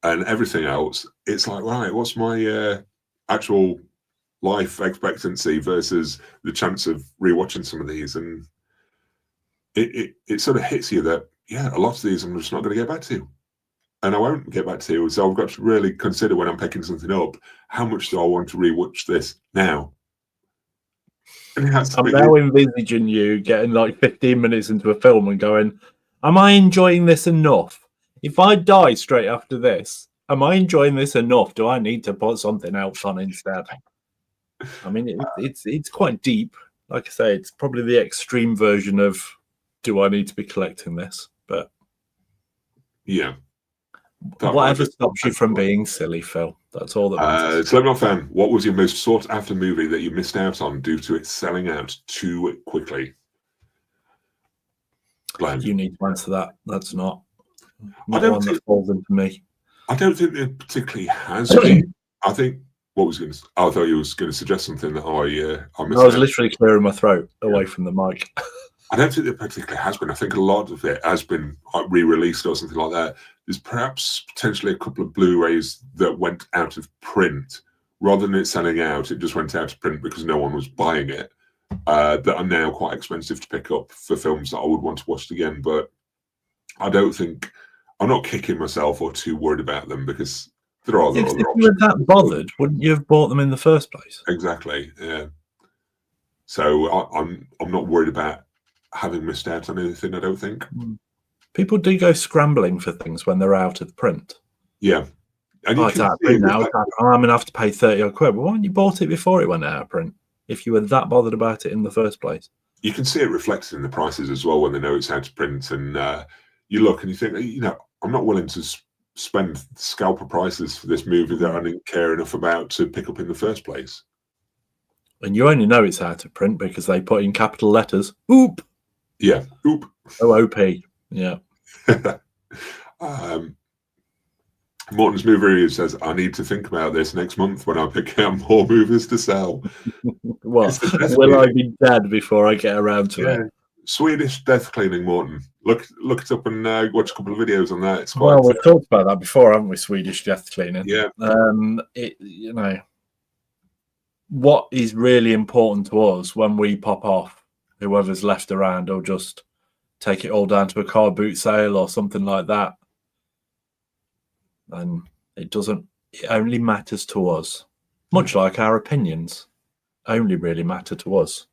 and everything else, it's like, right, what's my actual life expectancy versus the chance of rewatching some of these? And it sort of hits you that, yeah, a lot of these I'm just not going to get back to. And I won't get back to. So I've got to really consider when I'm picking something up, how much do I want to rewatch this now? And I'm
now envisaging you getting like 15 minutes into a film and going, am I enjoying this enough? If I die straight after this, am I enjoying this enough? Do I need to put something else on instead? I mean, it's quite deep. Like I say, it's probably the extreme version of, do I need to be collecting this? But
yeah.
Whatever stops you from being silly, Phil. That's all that matters.
Slim fan, what was your most sought after movie that you missed out on due to it selling out too quickly? Glenn.
You need to answer that. That's not one that falls into me.
I don't think it particularly has been. I think I thought you was going to suggest something that I missed.
I was literally clearing my throat away from the mic.
I don't think it particularly has been. I think a lot of it has been re-released or something like that. There's perhaps potentially a couple of Blu-rays that went out of print. Rather than it selling out, it just went out of print because no one was buying it. That are now quite expensive to pick up for films that I would want to watch again. But I'm not kicking myself or too worried about them, because there are other options.
If you were that bothered, wouldn't you have bought them in the first place?
Exactly, yeah. So I'm not worried about having missed out on anything, I don't think.
People do go scrambling for things when they're out of print.
Yeah. And
it's out of print now. I'm going to have to pay 30 odd quid. Well, why didn't you bought it before it went out of print, if you were that bothered about it in the first place?
You can see it reflected in the prices as well when they know it's out of print. And you look and you think, I'm not willing to spend scalper prices for this movie that I didn't care enough about to pick up in the first place. And
you only know it's out of print because they put in capital letters, OOP.
Yeah, OOP.
OOP. Yeah.
Morton's movie review says, I need to think about this next month when I pick out more movies to sell.
Well, will I be dead before I get around to it?
Swedish death cleaning, Morton. Look it up and watch a couple of videos on that. It's
quite, we've talked about that before, haven't we? Swedish death cleaning.
Yeah.
what is really important to us when we pop off, whoever's left around, or just take it all down to a car boot sale or something like that. And it only matters to us, much like our opinions only really matter to us.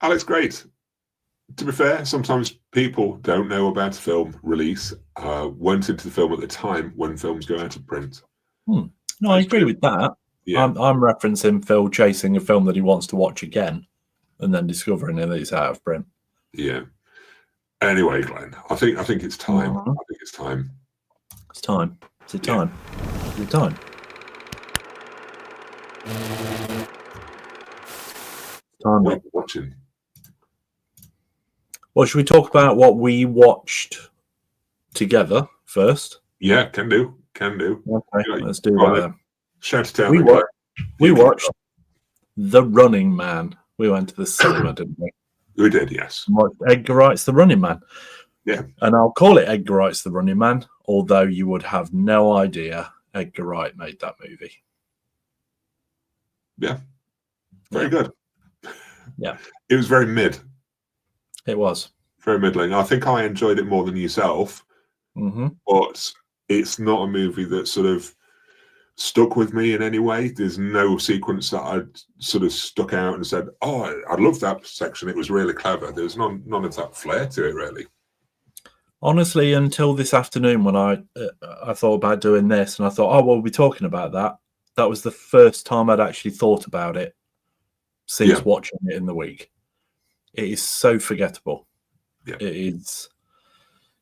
Alex, great. To be fair, sometimes people don't know about a film release, weren't into the film at the time when films go out of print.
No, I agree with that. Yeah. I'm referencing Phil chasing a film that he wants to watch again and then discovering that it's out of print.
Yeah. Anyway, Glenn, I think it's time. I think it's time.
It's time. Is it time? Is it time? Time.
What are you watching?
Well, should we talk about what we watched together first?
Yeah, can do.
Okay, let's do that then.
Shout it out.
We watched The Running Man. We went to the cinema, didn't we?
We did, yes.
Edgar Wright's The Running Man.
Yeah.
And I'll call it Edgar Wright's The Running Man, although you would have no idea Edgar Wright made that movie.
Yeah. Very good.
Yeah.
It was very mid.
It was.
Very middling. I think I enjoyed it more than yourself, but it's not a movie that sort of stuck with me in any way. There's no sequence that I'd sort of stuck out and said, oh, I love that section. It was really clever. There's none of that flair to it, really.
Honestly, until this afternoon when I thought about doing this and I thought, oh, we'll be talking about that. That was the first time I'd actually thought about it since watching it in the week. It is so forgettable.
Yeah.
It is,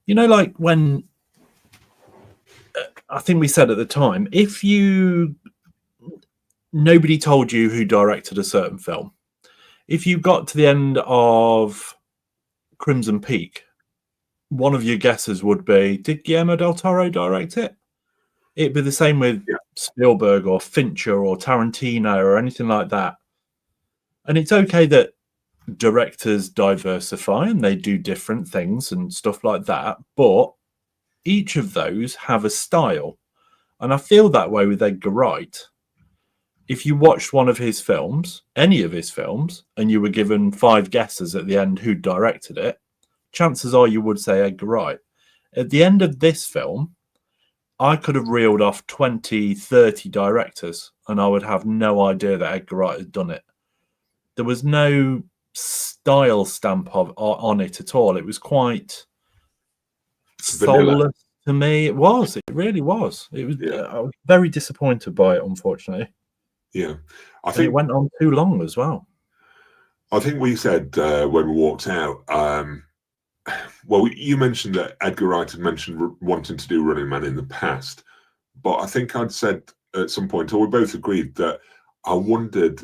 like when I think we said at the time, if nobody told you who directed a certain film, if you got to the end of Crimson Peak, one of your guesses would be, did Guillermo del Toro direct it? It'd be the same with Spielberg or Fincher or Tarantino or anything like that. And it's okay that directors diversify and they do different things and stuff like that, but each of those have a style. And I feel that way with Edgar Wright. If you watched one of his films, any of his films, and you were given 5 guesses at the end who directed it, chances are you would say Edgar Wright. At the end of this film, I could have reeled off 20, 30 directors and I would have no idea that Edgar Wright had done it. There was no style stamp on it at all. It was quite soulless to me. It really was. It was. I was very disappointed by it, unfortunately.
Yeah, I think
it went on too long as well.
I think we said when we walked out. Well, you mentioned that Edgar Wright had mentioned wanting to do Running Man in the past, but I think I'd said at some point, or we both agreed, that I wondered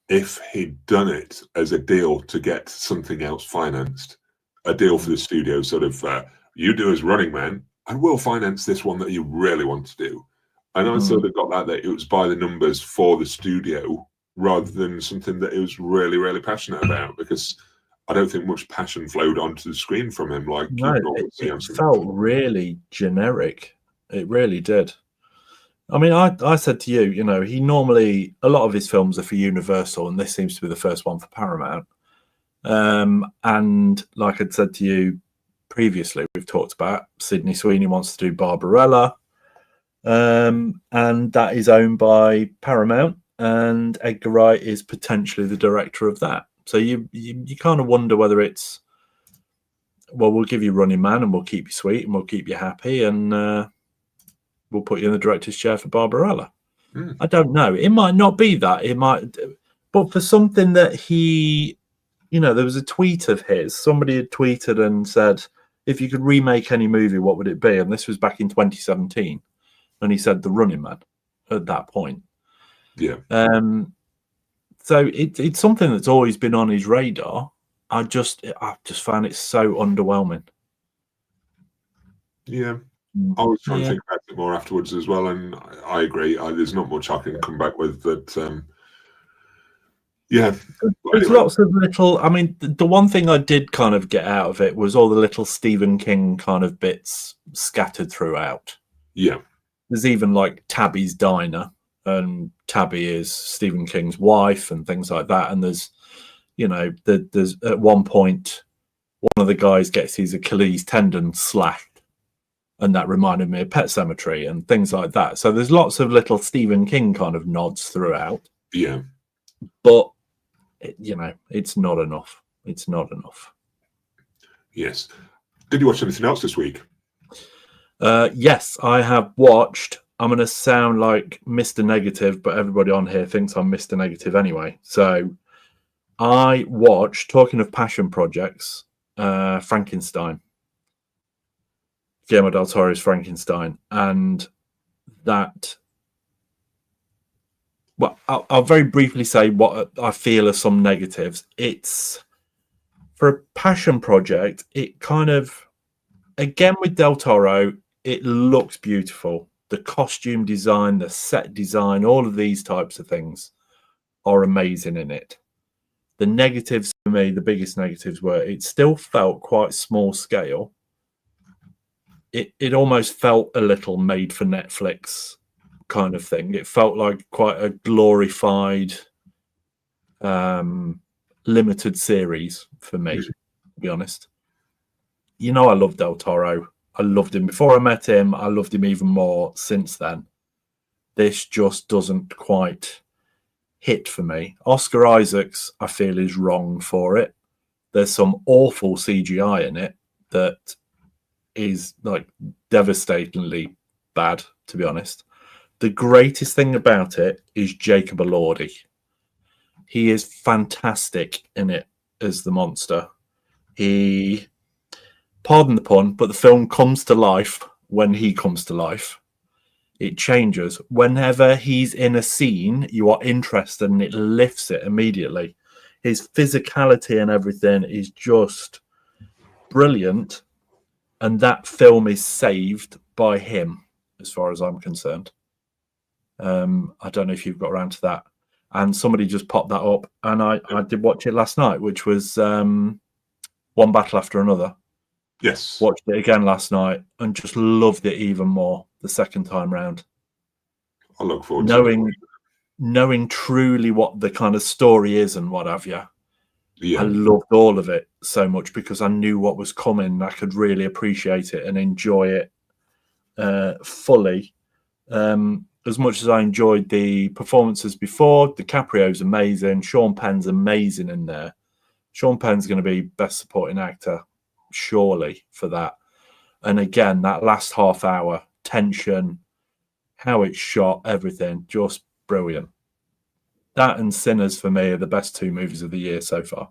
if he'd done it as a deal to get something else financed, a deal for the studio, sort of, you do as Running Man, and we'll finance this one that you really want to do. And I sort of got that it was by the numbers for the studio rather than something that he was really, really passionate about, because I don't think much passion flowed onto the screen from him. Like,
no, it felt really generic. It really did. I mean, I said to you, he normally, a lot of his films are for Universal, and this seems to be the first one for Paramount. And like I'd said to you previously, we've talked about Sydney Sweeney wants to do Barbarella, and that is owned by Paramount, and Edgar Wright is potentially the director of that. So you kind of wonder whether it's, well, we'll give you Running Man and we'll keep you sweet and we'll keep you happy and we'll put you in the director's chair for Barbarella. I don't know. It might not be that. It might, but for something that he, there was a tweet of his. Somebody had tweeted and said, if you could remake any movie, what would it be? And this was back in 2017. And he said The Running Man at that point.
Yeah.
So it's something that's always been on his radar. I just found it so underwhelming.
Yeah. I was trying to think about it more afterwards as well, and I agree. There's not much I can come back with that.
There's lots of little. I mean, the one thing I did kind of get out of it was all the little Stephen King kind of bits scattered throughout.
Yeah.
There's even like Tabby's Diner and Tabby is Stephen King's wife and things like that. And there's, you know, there's at one point, one of the guys gets his Achilles tendon slashed. And that reminded me of Pet Sematary and things like that. So there's lots of little Stephen King kind of nods throughout.
Yeah.
But, you know, it's not enough. It's not enough.
Yes. Did you watch anything else this week?
Yes, I have watched. I'm going to sound like Mr. Negative, but everybody on here thinks I'm Mr. Negative anyway. So I watched, talking of passion projects, Frankenstein. Guillermo del Toro's Frankenstein. And that... Well, I'll very briefly say what I feel are some negatives. It's... For a passion project, it kind of... Again, with Del Toro, it looks beautiful. The costume design, the set design, all of these types of things are amazing in it. The negatives for me, the biggest negatives were it still felt quite small scale. It almost felt a little made for Netflix kind of thing. It felt like quite a glorified limited series for me, to be honest. You know, I love Del Toro. I loved him before I met him. I loved him even more since then. This just doesn't quite hit for me. Oscar Isaacs, I feel, is wrong for it. There's some awful CGI in it that is like devastatingly bad, to be honest. The greatest thing about it is Jacob Elordi. He is fantastic in it as the monster. He... Pardon the pun, but the film comes to life when he comes to life. It changes. Whenever he's in a scene, you are interested and it lifts it immediately. His physicality and everything is just brilliant. And that film is saved by him, as far as I'm concerned. I don't know if you've got around to that. And somebody just popped that up. And I did watch it last night, which was One Battle After Another.
Yes.
Watched it again last night and just loved it even more the second time round.
I look forward to
knowing truly what the kind of story is and what have you.
Yeah.
I loved all of it so much because I knew what was coming. I could really appreciate it and enjoy it fully. As much as I enjoyed the performances before, DiCaprio's amazing. Sean Penn's amazing in there. Sean Penn's going to be Best Supporting Actor, surely, for that. And again, that last half hour, tension, how it's shot, everything, just brilliant. That and Sinners, for me, are the best two movies of the year so far.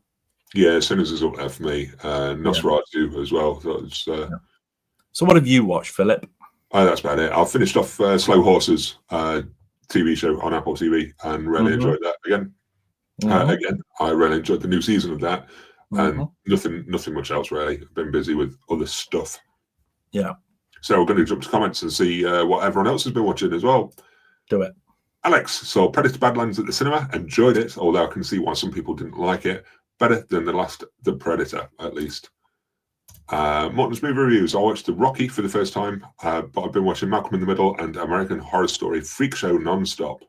Yeah, Sinners is up there for me. Nosferatu as well.
So what have you watched, Philip?
That's about it. I've finished off Slow Horses TV show on Apple TV and really enjoyed that again. Again, I really enjoyed the new season of that. And nothing much else really. I've been busy with other stuff.
Yeah.
So we're going to jump to comments and see what everyone else has been watching as well.
Do it.
Alex saw Predator Badlands at the cinema, enjoyed it, although I can see why some people didn't like it. Better than The Predator, at least. Morton's movie reviews. I watched The Rocky for the first time, but I've been watching Malcolm in the Middle and American Horror Story Freak Show non-stop.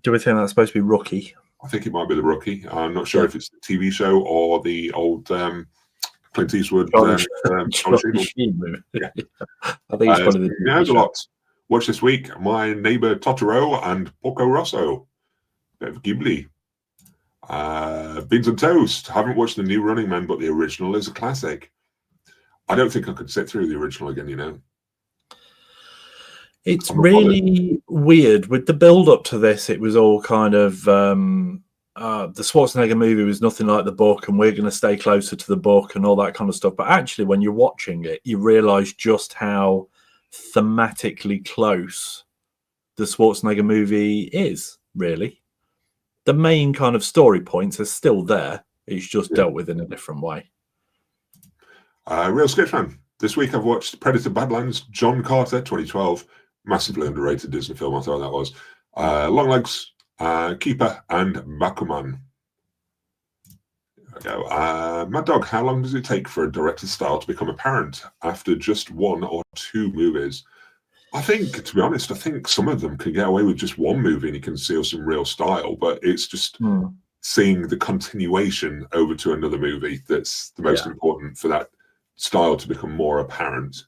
Do we think that's supposed to be Rookie?
I think it might be The Rookie. I'm not sure if it's the TV show or the old Clint Eastwood.
Movie. Yeah. I think it's probably the TV
there's
show.
a lot. Watch this week, My Neighbor Totoro and Porco Rosso. Bit of Ghibli. Beans and Toast. Haven't watched the new Running Man, but the original is a classic. I don't think I could sit through the original again, you know.
It's really weird. With the build-up to this, it was all kind of... the Schwarzenegger movie was nothing like the book, and we're going to stay closer to the book and all that kind of stuff. But actually, when you're watching it, you realise just how thematically close the Schwarzenegger movie is, really. The main kind of story points are still there. It's just dealt with in a different way.
Real Sketchman. This week I've watched Predator Badlands, John Carter, 2012. Massively underrated Disney film, I thought that was. Longlegs, Keeper, and Bakuman. There we go. Mad Dog, how long does it take for a director's style to become apparent after just one or two movies? I think, to be honest, I think some of them can get away with just one movie and you can see some real style, but it's just seeing the continuation over to another movie that's the most important for that style to become more apparent.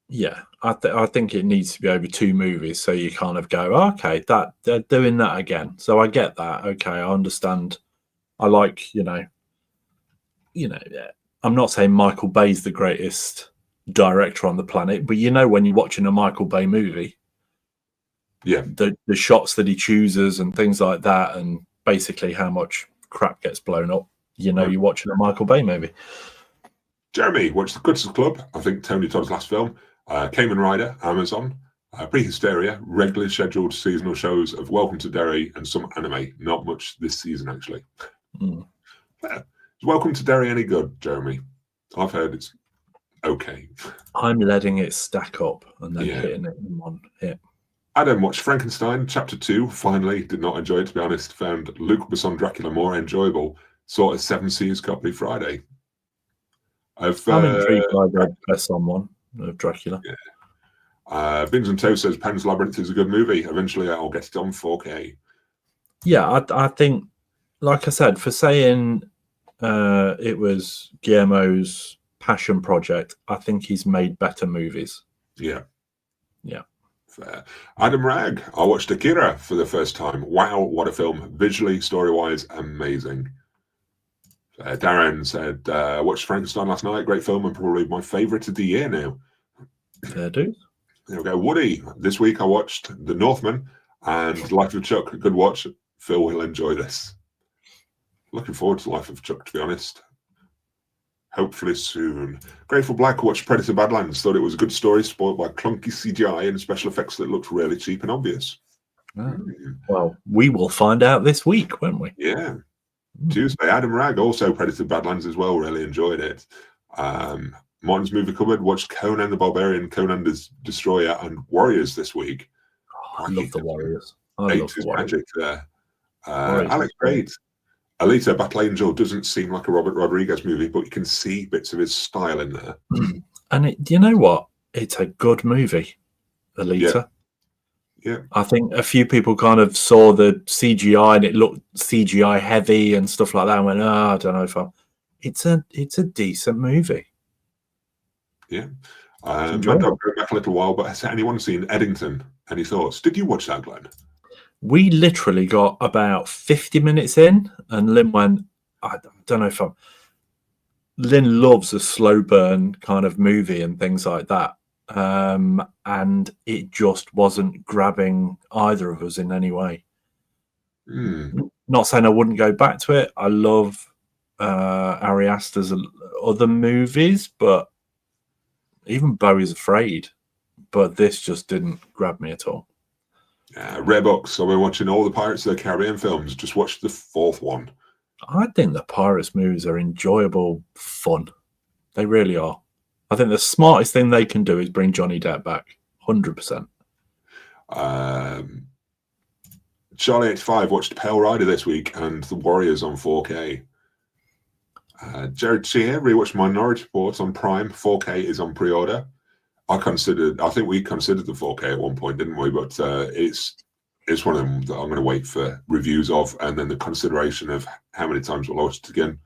Yeah, I think it needs to be over 2 movies, so you kind of go, okay, that they're doing that again. So I get that. Okay, I understand. I like, I'm not saying Michael Bay's the greatest director on the planet, but when you're watching a Michael Bay movie, the shots that he chooses and things like that, and basically how much crap gets blown up, you're watching a Michael Bay movie.
Jeremy watched The Cutters Club, I think Tony Todd's last film. Kamen Rider, Amazon. Pre-Hysteria, regularly scheduled seasonal shows of Welcome to Derry and some anime. Not much this season, actually. Is Welcome to Derry any good, Jeremy? I've heard it's okay.
I'm letting it stack up and then hitting it in one hit.
Adam watched Frankenstein, Chapter 2. Finally, did not enjoy it, to be honest. Found Luc Besson Dracula more enjoyable. Saw a 7 Seas copy Friday.
I'm intrigued by the Besson one of Dracula.
Bins and Toast says Pan's Labyrinth is a good movie. Eventually, I'll get it on 4K.
Yeah, I think, like I said, for saying it was Guillermo's passion project, I think he's made better movies.
Yeah.
Fair.
Adam Ragg, I watched Akira for the first time. Wow, what a film. Visually, story-wise, amazing. Darren said, I watched Frankenstein last night. Great film and probably my favourite of the year now.
Fair dude.
There we go. Woody, this week I watched The Northman and Life of Chuck. Good watch. Phil will enjoy this. Looking forward to Life of Chuck, to be honest. Hopefully soon. Grateful Black watched Predator Badlands. Thought it was a good story, spoiled by clunky CGI and special effects that looked really cheap and obvious.
Well, we will find out this week, won't we?
Yeah. Tuesday. Adam Ragg, also Predator Badlands as well. Really enjoyed it. Martin's Movie Cupboard watched Conan the Barbarian, Conan the Destroyer, and Warriors this week.
I love the Warriors. I love the Warriors.
Magic there. Alex Great. Alita Battle Angel doesn't seem like a Robert Rodriguez movie, but you can see bits of his style in there.
And you know what? It's a good movie, Alita.
Yeah.
I think a few people kind of saw the CGI and it looked CGI heavy and stuff like that and went, I don't know if it's a decent movie.
Yeah. Mad Dog going back a little while, but has anyone seen Eddington? Any thoughts? Did you watch that, Glenn?
We literally got about 50 minutes in and Lynn went, I don't know if Lynn loves a slow burn kind of movie and things like that. And it just wasn't grabbing either of us in any way. Not saying I wouldn't go back to it. I love Ari Aster's other movies, but even Bowie's Afraid. But this just didn't grab me at all.
Redbox. I've been watching all the Pirates of the Caribbean films. Just watched the 4th one.
I think the Pirates movies are enjoyable fun. They really are. I think the smartest thing they can do is bring Johnny Depp back. 100%.
Charlie 85 watched Pale Rider this week and The Warriors on 4K. Jared Cheer rewatched Minority Report on Prime. 4K is on pre-order. I think we considered the 4K at one point, didn't we? But it's one of them that I'm going to wait for reviews of, and then the consideration of how many times we'll watch it again.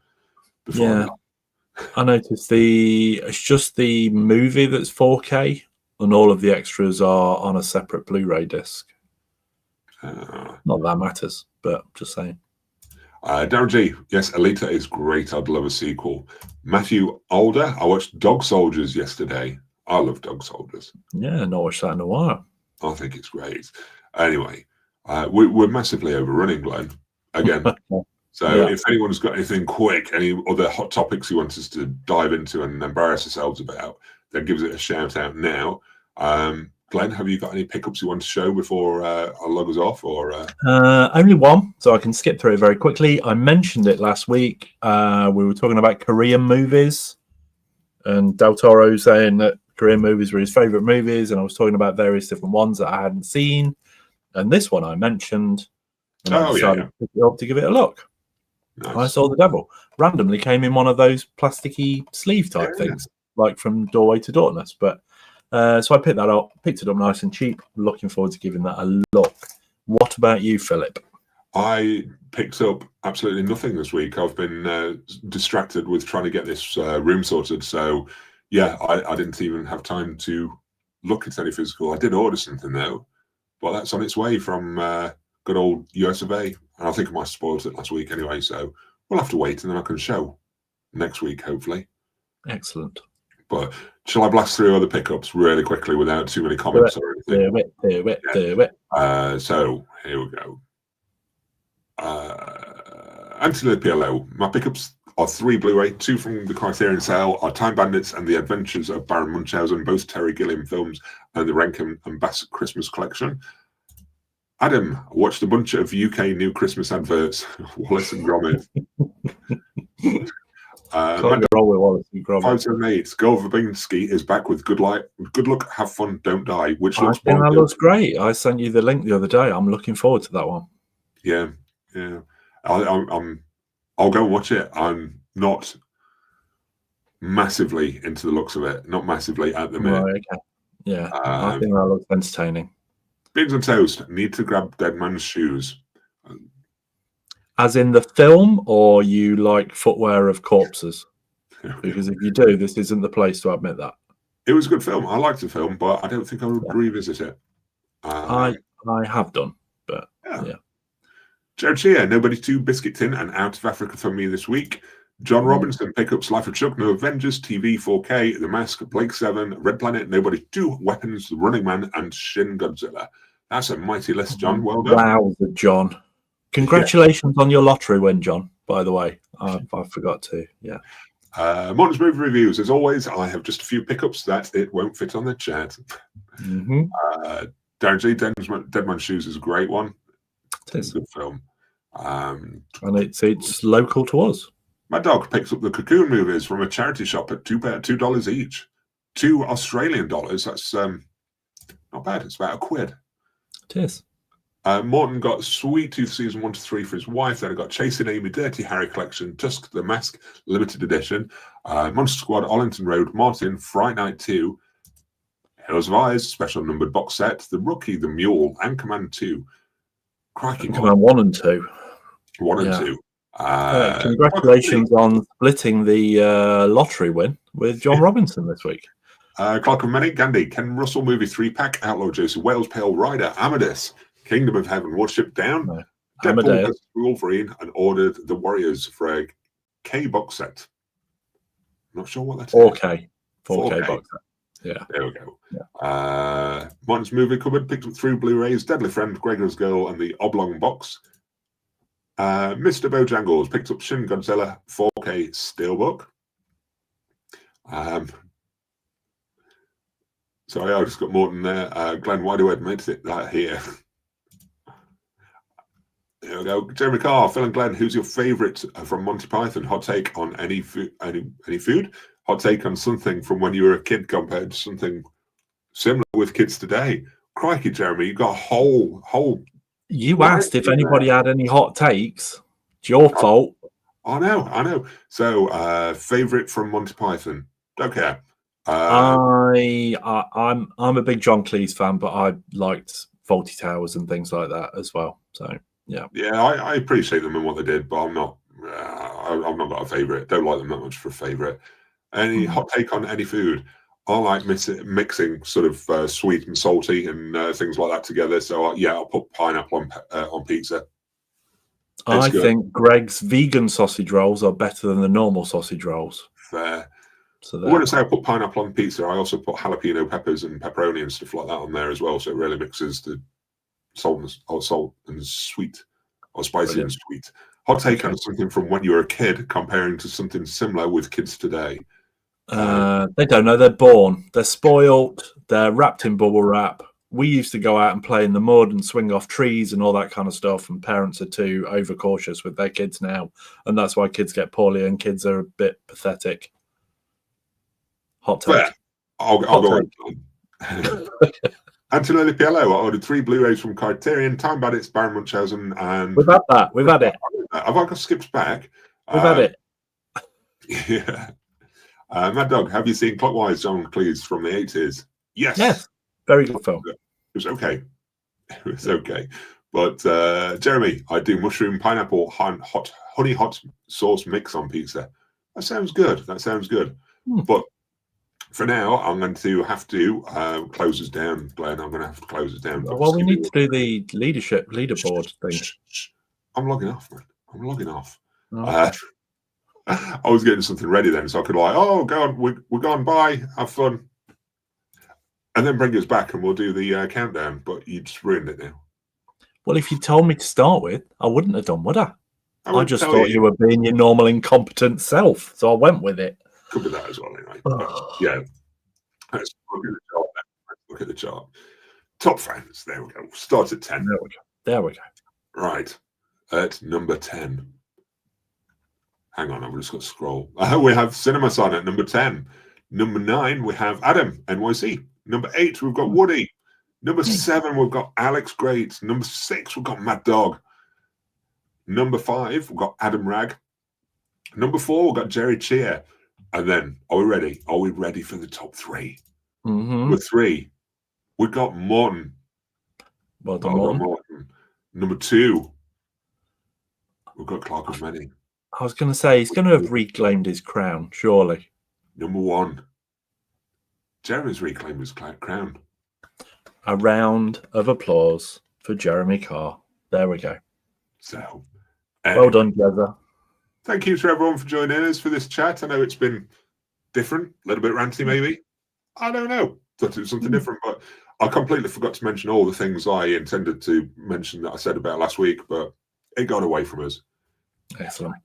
I noticed it's just the movie that's 4K, and all of the extras are on a separate Blu-ray disc. Not that matters, but just saying.
Darren G, yes, Alita is great. I'd love a sequel. Matthew Alder, I watched Dog Soldiers yesterday. I love Dog Soldiers.
Yeah, not watched that in a while.
I think it's great. Anyway, we're massively overrunning, Glenn, again. So if anyone's got anything quick, any other hot topics you want us to dive into and embarrass ourselves about, then give us a shout out now. Glenn, have you got any pickups you want to show before I log us off? Or
only one, so I can skip through it very quickly. I mentioned it last week. We were talking about Korean movies, and Del Toro saying that Korean movies were his favorite movies, and I was talking about various different ones that I hadn't seen. And this one I mentioned, and I decided to pick it up to give it a look. Nice. I Saw the Devil. Randomly came in one of those plasticky sleeve type things, like from Doorway to Darkness. But So I picked it up nice and cheap. Looking forward to giving that a look. What about you, Philip?
I picked up absolutely nothing this week. I've been distracted with trying to get this room sorted. So, yeah, I didn't even have time to look at any physical. I did order something, though, but that's on its way from good old US of A. And I think I might have spoiled it last week anyway. So we'll have to wait, and then I can show next week, hopefully.
Excellent.
But shall I blast through other pickups really quickly without too many comments or anything?
Do it.
So here we go. Anthony PLO. My pickups are 3 Blu-ray, 2 from the Criterion sale, are Time Bandits and The Adventures of Baron Munchausen, both Terry Gilliam films, and the Rankin and Bassett Christmas collection. Adam watched a bunch of UK new Christmas adverts. Wallace and Gromit.
Can't roll with Wallace and Gromit.
578. Go Verbinski is back with Good Luck, Have Fun, Don't Die, which
I
looks
think that looks great. I sent you the link the other day. I'm looking forward to that one.
Yeah. I'll go and watch it. I'm not massively into the looks of it. Not massively at the minute.
Right, okay. Yeah, I think that looks entertaining.
Beans and Toast. Need to grab Dead Man's Shoes.
As in the film, or you like footwear of corpses? Because if you do, this isn't the place to admit that.
It was a good film. I liked the film, but I don't think I would revisit it.
I have done, but yeah.
Jared Shear, Nobody 2, Biscuit Tin, and Out of Africa for me this week. John Robinson, Pickups, Life of Chuck, No Avengers, TV, 4K, The Mask, Blake 7, Red Planet, Nobody 2, Weapons, The Running Man, and Shin Godzilla. That's a mighty list, John. Well done.
Wow, John. Congratulations on your lottery win, John, by the way. I forgot to,
Morton's movie reviews. As always, I have just a few pickups that it won't fit on the chat. Darren G, Dead Man's Shoes is a great one. It's a good film.
And it's local to us.
My dog picks up the Cocoon movies from a charity shop at $2 each. $2 Australian. That's not bad. It's about £1.
It is.
Morton got Sweet Tooth season 1 to 3 for his wife. Then I got Chasing Amy, Dirty Harry collection, Tusk the Mask limited edition, Monster Squad, Ollington Road, Martin, Fright Night 2, Hills of Eyes special numbered box set, The Rookie, The Mule, and Command 2. Crikey,
Command 1 and 2.
1 and 2.
Congratulations on splitting the lottery win with John Robinson this week.
Clark and Manny, Gandhi, Ken Russell movie 3-pack, Outlaw Joseph, Wales Pale Rider, Amadeus, Kingdom of Heaven, Watership Down, Deadpool vs. Wolverine, and ordered The Warriors for a K box set. Not sure what that is.
4K box set. Yeah.
There we go. Yeah. Morton's movie cupboard picked up 3 Blu-rays, Deadly Friend, Gregor's Girl, and the Oblong Box. Mr. Bojangles picked up Shin Godzilla 4K Steelbook. Sorry, I just got Morton there. Glenn, why do I admit that here? There we go. Jeremy Carr, Phil and Glenn, who's your favourite from Monty Python? Hot take on any food? Hot take on something from when you were a kid compared to something similar with kids today? Crikey, Jeremy, you got a whole.
You asked if anybody had any hot takes. It's your fault.
I know. So, favourite from Monty Python? Don't care.
I'm a big John Cleese fan, but I liked Fawlty Towers and things like that as well. So yeah,
I appreciate them and what they did, but I'm not. I've not got a favourite. Don't like them that much for a favourite. Any hot take on any food? I like mixing sort of sweet and salty and things like that together. So I'll put pineapple on pizza.
I think Greg's vegan sausage rolls are better than the normal sausage rolls.
Fair.
So
when I say I put pineapple on pizza, I also put jalapeno peppers and pepperoni and stuff like that on there as well. So it really mixes the salt and sweet, or spicy and sweet. Hot take on something from when you were a kid comparing to something similar with kids today.
They don't know. They're born. They're spoiled. They're wrapped in bubble wrap. We used to go out and play in the mud and swing off trees and all that kind of stuff. And parents are too overcautious with their kids now. And that's why kids get poorly and kids are a bit pathetic. Hot take.
Fair. I'll go on. Antonelli Piello, I ordered 3 Blu-rays from Criterion, Time Bandits, Baron Munchausen, and...
We've had that. We've had it.
Have I got skipped back?
We've had it.
Yeah. Mad Dog, have you seen Clockwise John Cleese from the 80s? Yes.
Yes. Very good film.
It was okay. It was okay. But Jeremy, I do mushroom, pineapple, honey hot sauce mix on pizza. That sounds good. That sounds good. But for now, I'm going to have to close us down, Glenn. I'm going to have to close us down.
Well, we need to do the leaderboard thing.
I'm logging off, man. I'm logging off.
Okay.
I was getting something ready then, so I could oh, go on, we're going, bye, have fun. And then bring us back and we'll do the countdown, but you just ruined it now.
Well, if you told me to start with, I wouldn't have done, would I? I just thought
you
you were being your normal incompetent self, so I went with it.
Could be that as well, anyway. Yeah. Let's look at the chart. Let's look at the chart. Top fans, there we go. Start at 10.
There we go.
Right. At number 10. Hang on, I've just got to scroll. We have Cinema Sign at number 10. Number 9, we have Adam, NYC. Number 8, we've got Woody. Number 7, we've got Alex Great. Number 6, we've got Mad Dog. Number 5, we've got Adam Rag. Number 4, we've got Jerry Cheer. And then, are we ready? Are we ready for the top 3? Number 3, we've got Morton.
Well done, Morton.
Number 2, we've got Clark of Manning.
I was going to say, he's going to have reclaimed his crown, surely.
Number 1, Jeremy's reclaimed his crown.
A round of applause for Jeremy Carr. There we go.
So,
well done, Jezza.
Thank you to everyone for joining us for this chat. I know it's been different, a little bit ranty maybe. I don't know. Thought it was something different, but I completely forgot to mention all the things I intended to mention that I said about last week, but it got away from us.
Excellent.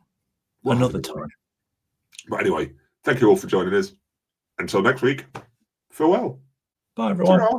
Another time.
But anyway, thank you all for joining us. Until next week, farewell.
Bye, everyone.
Ta-ra.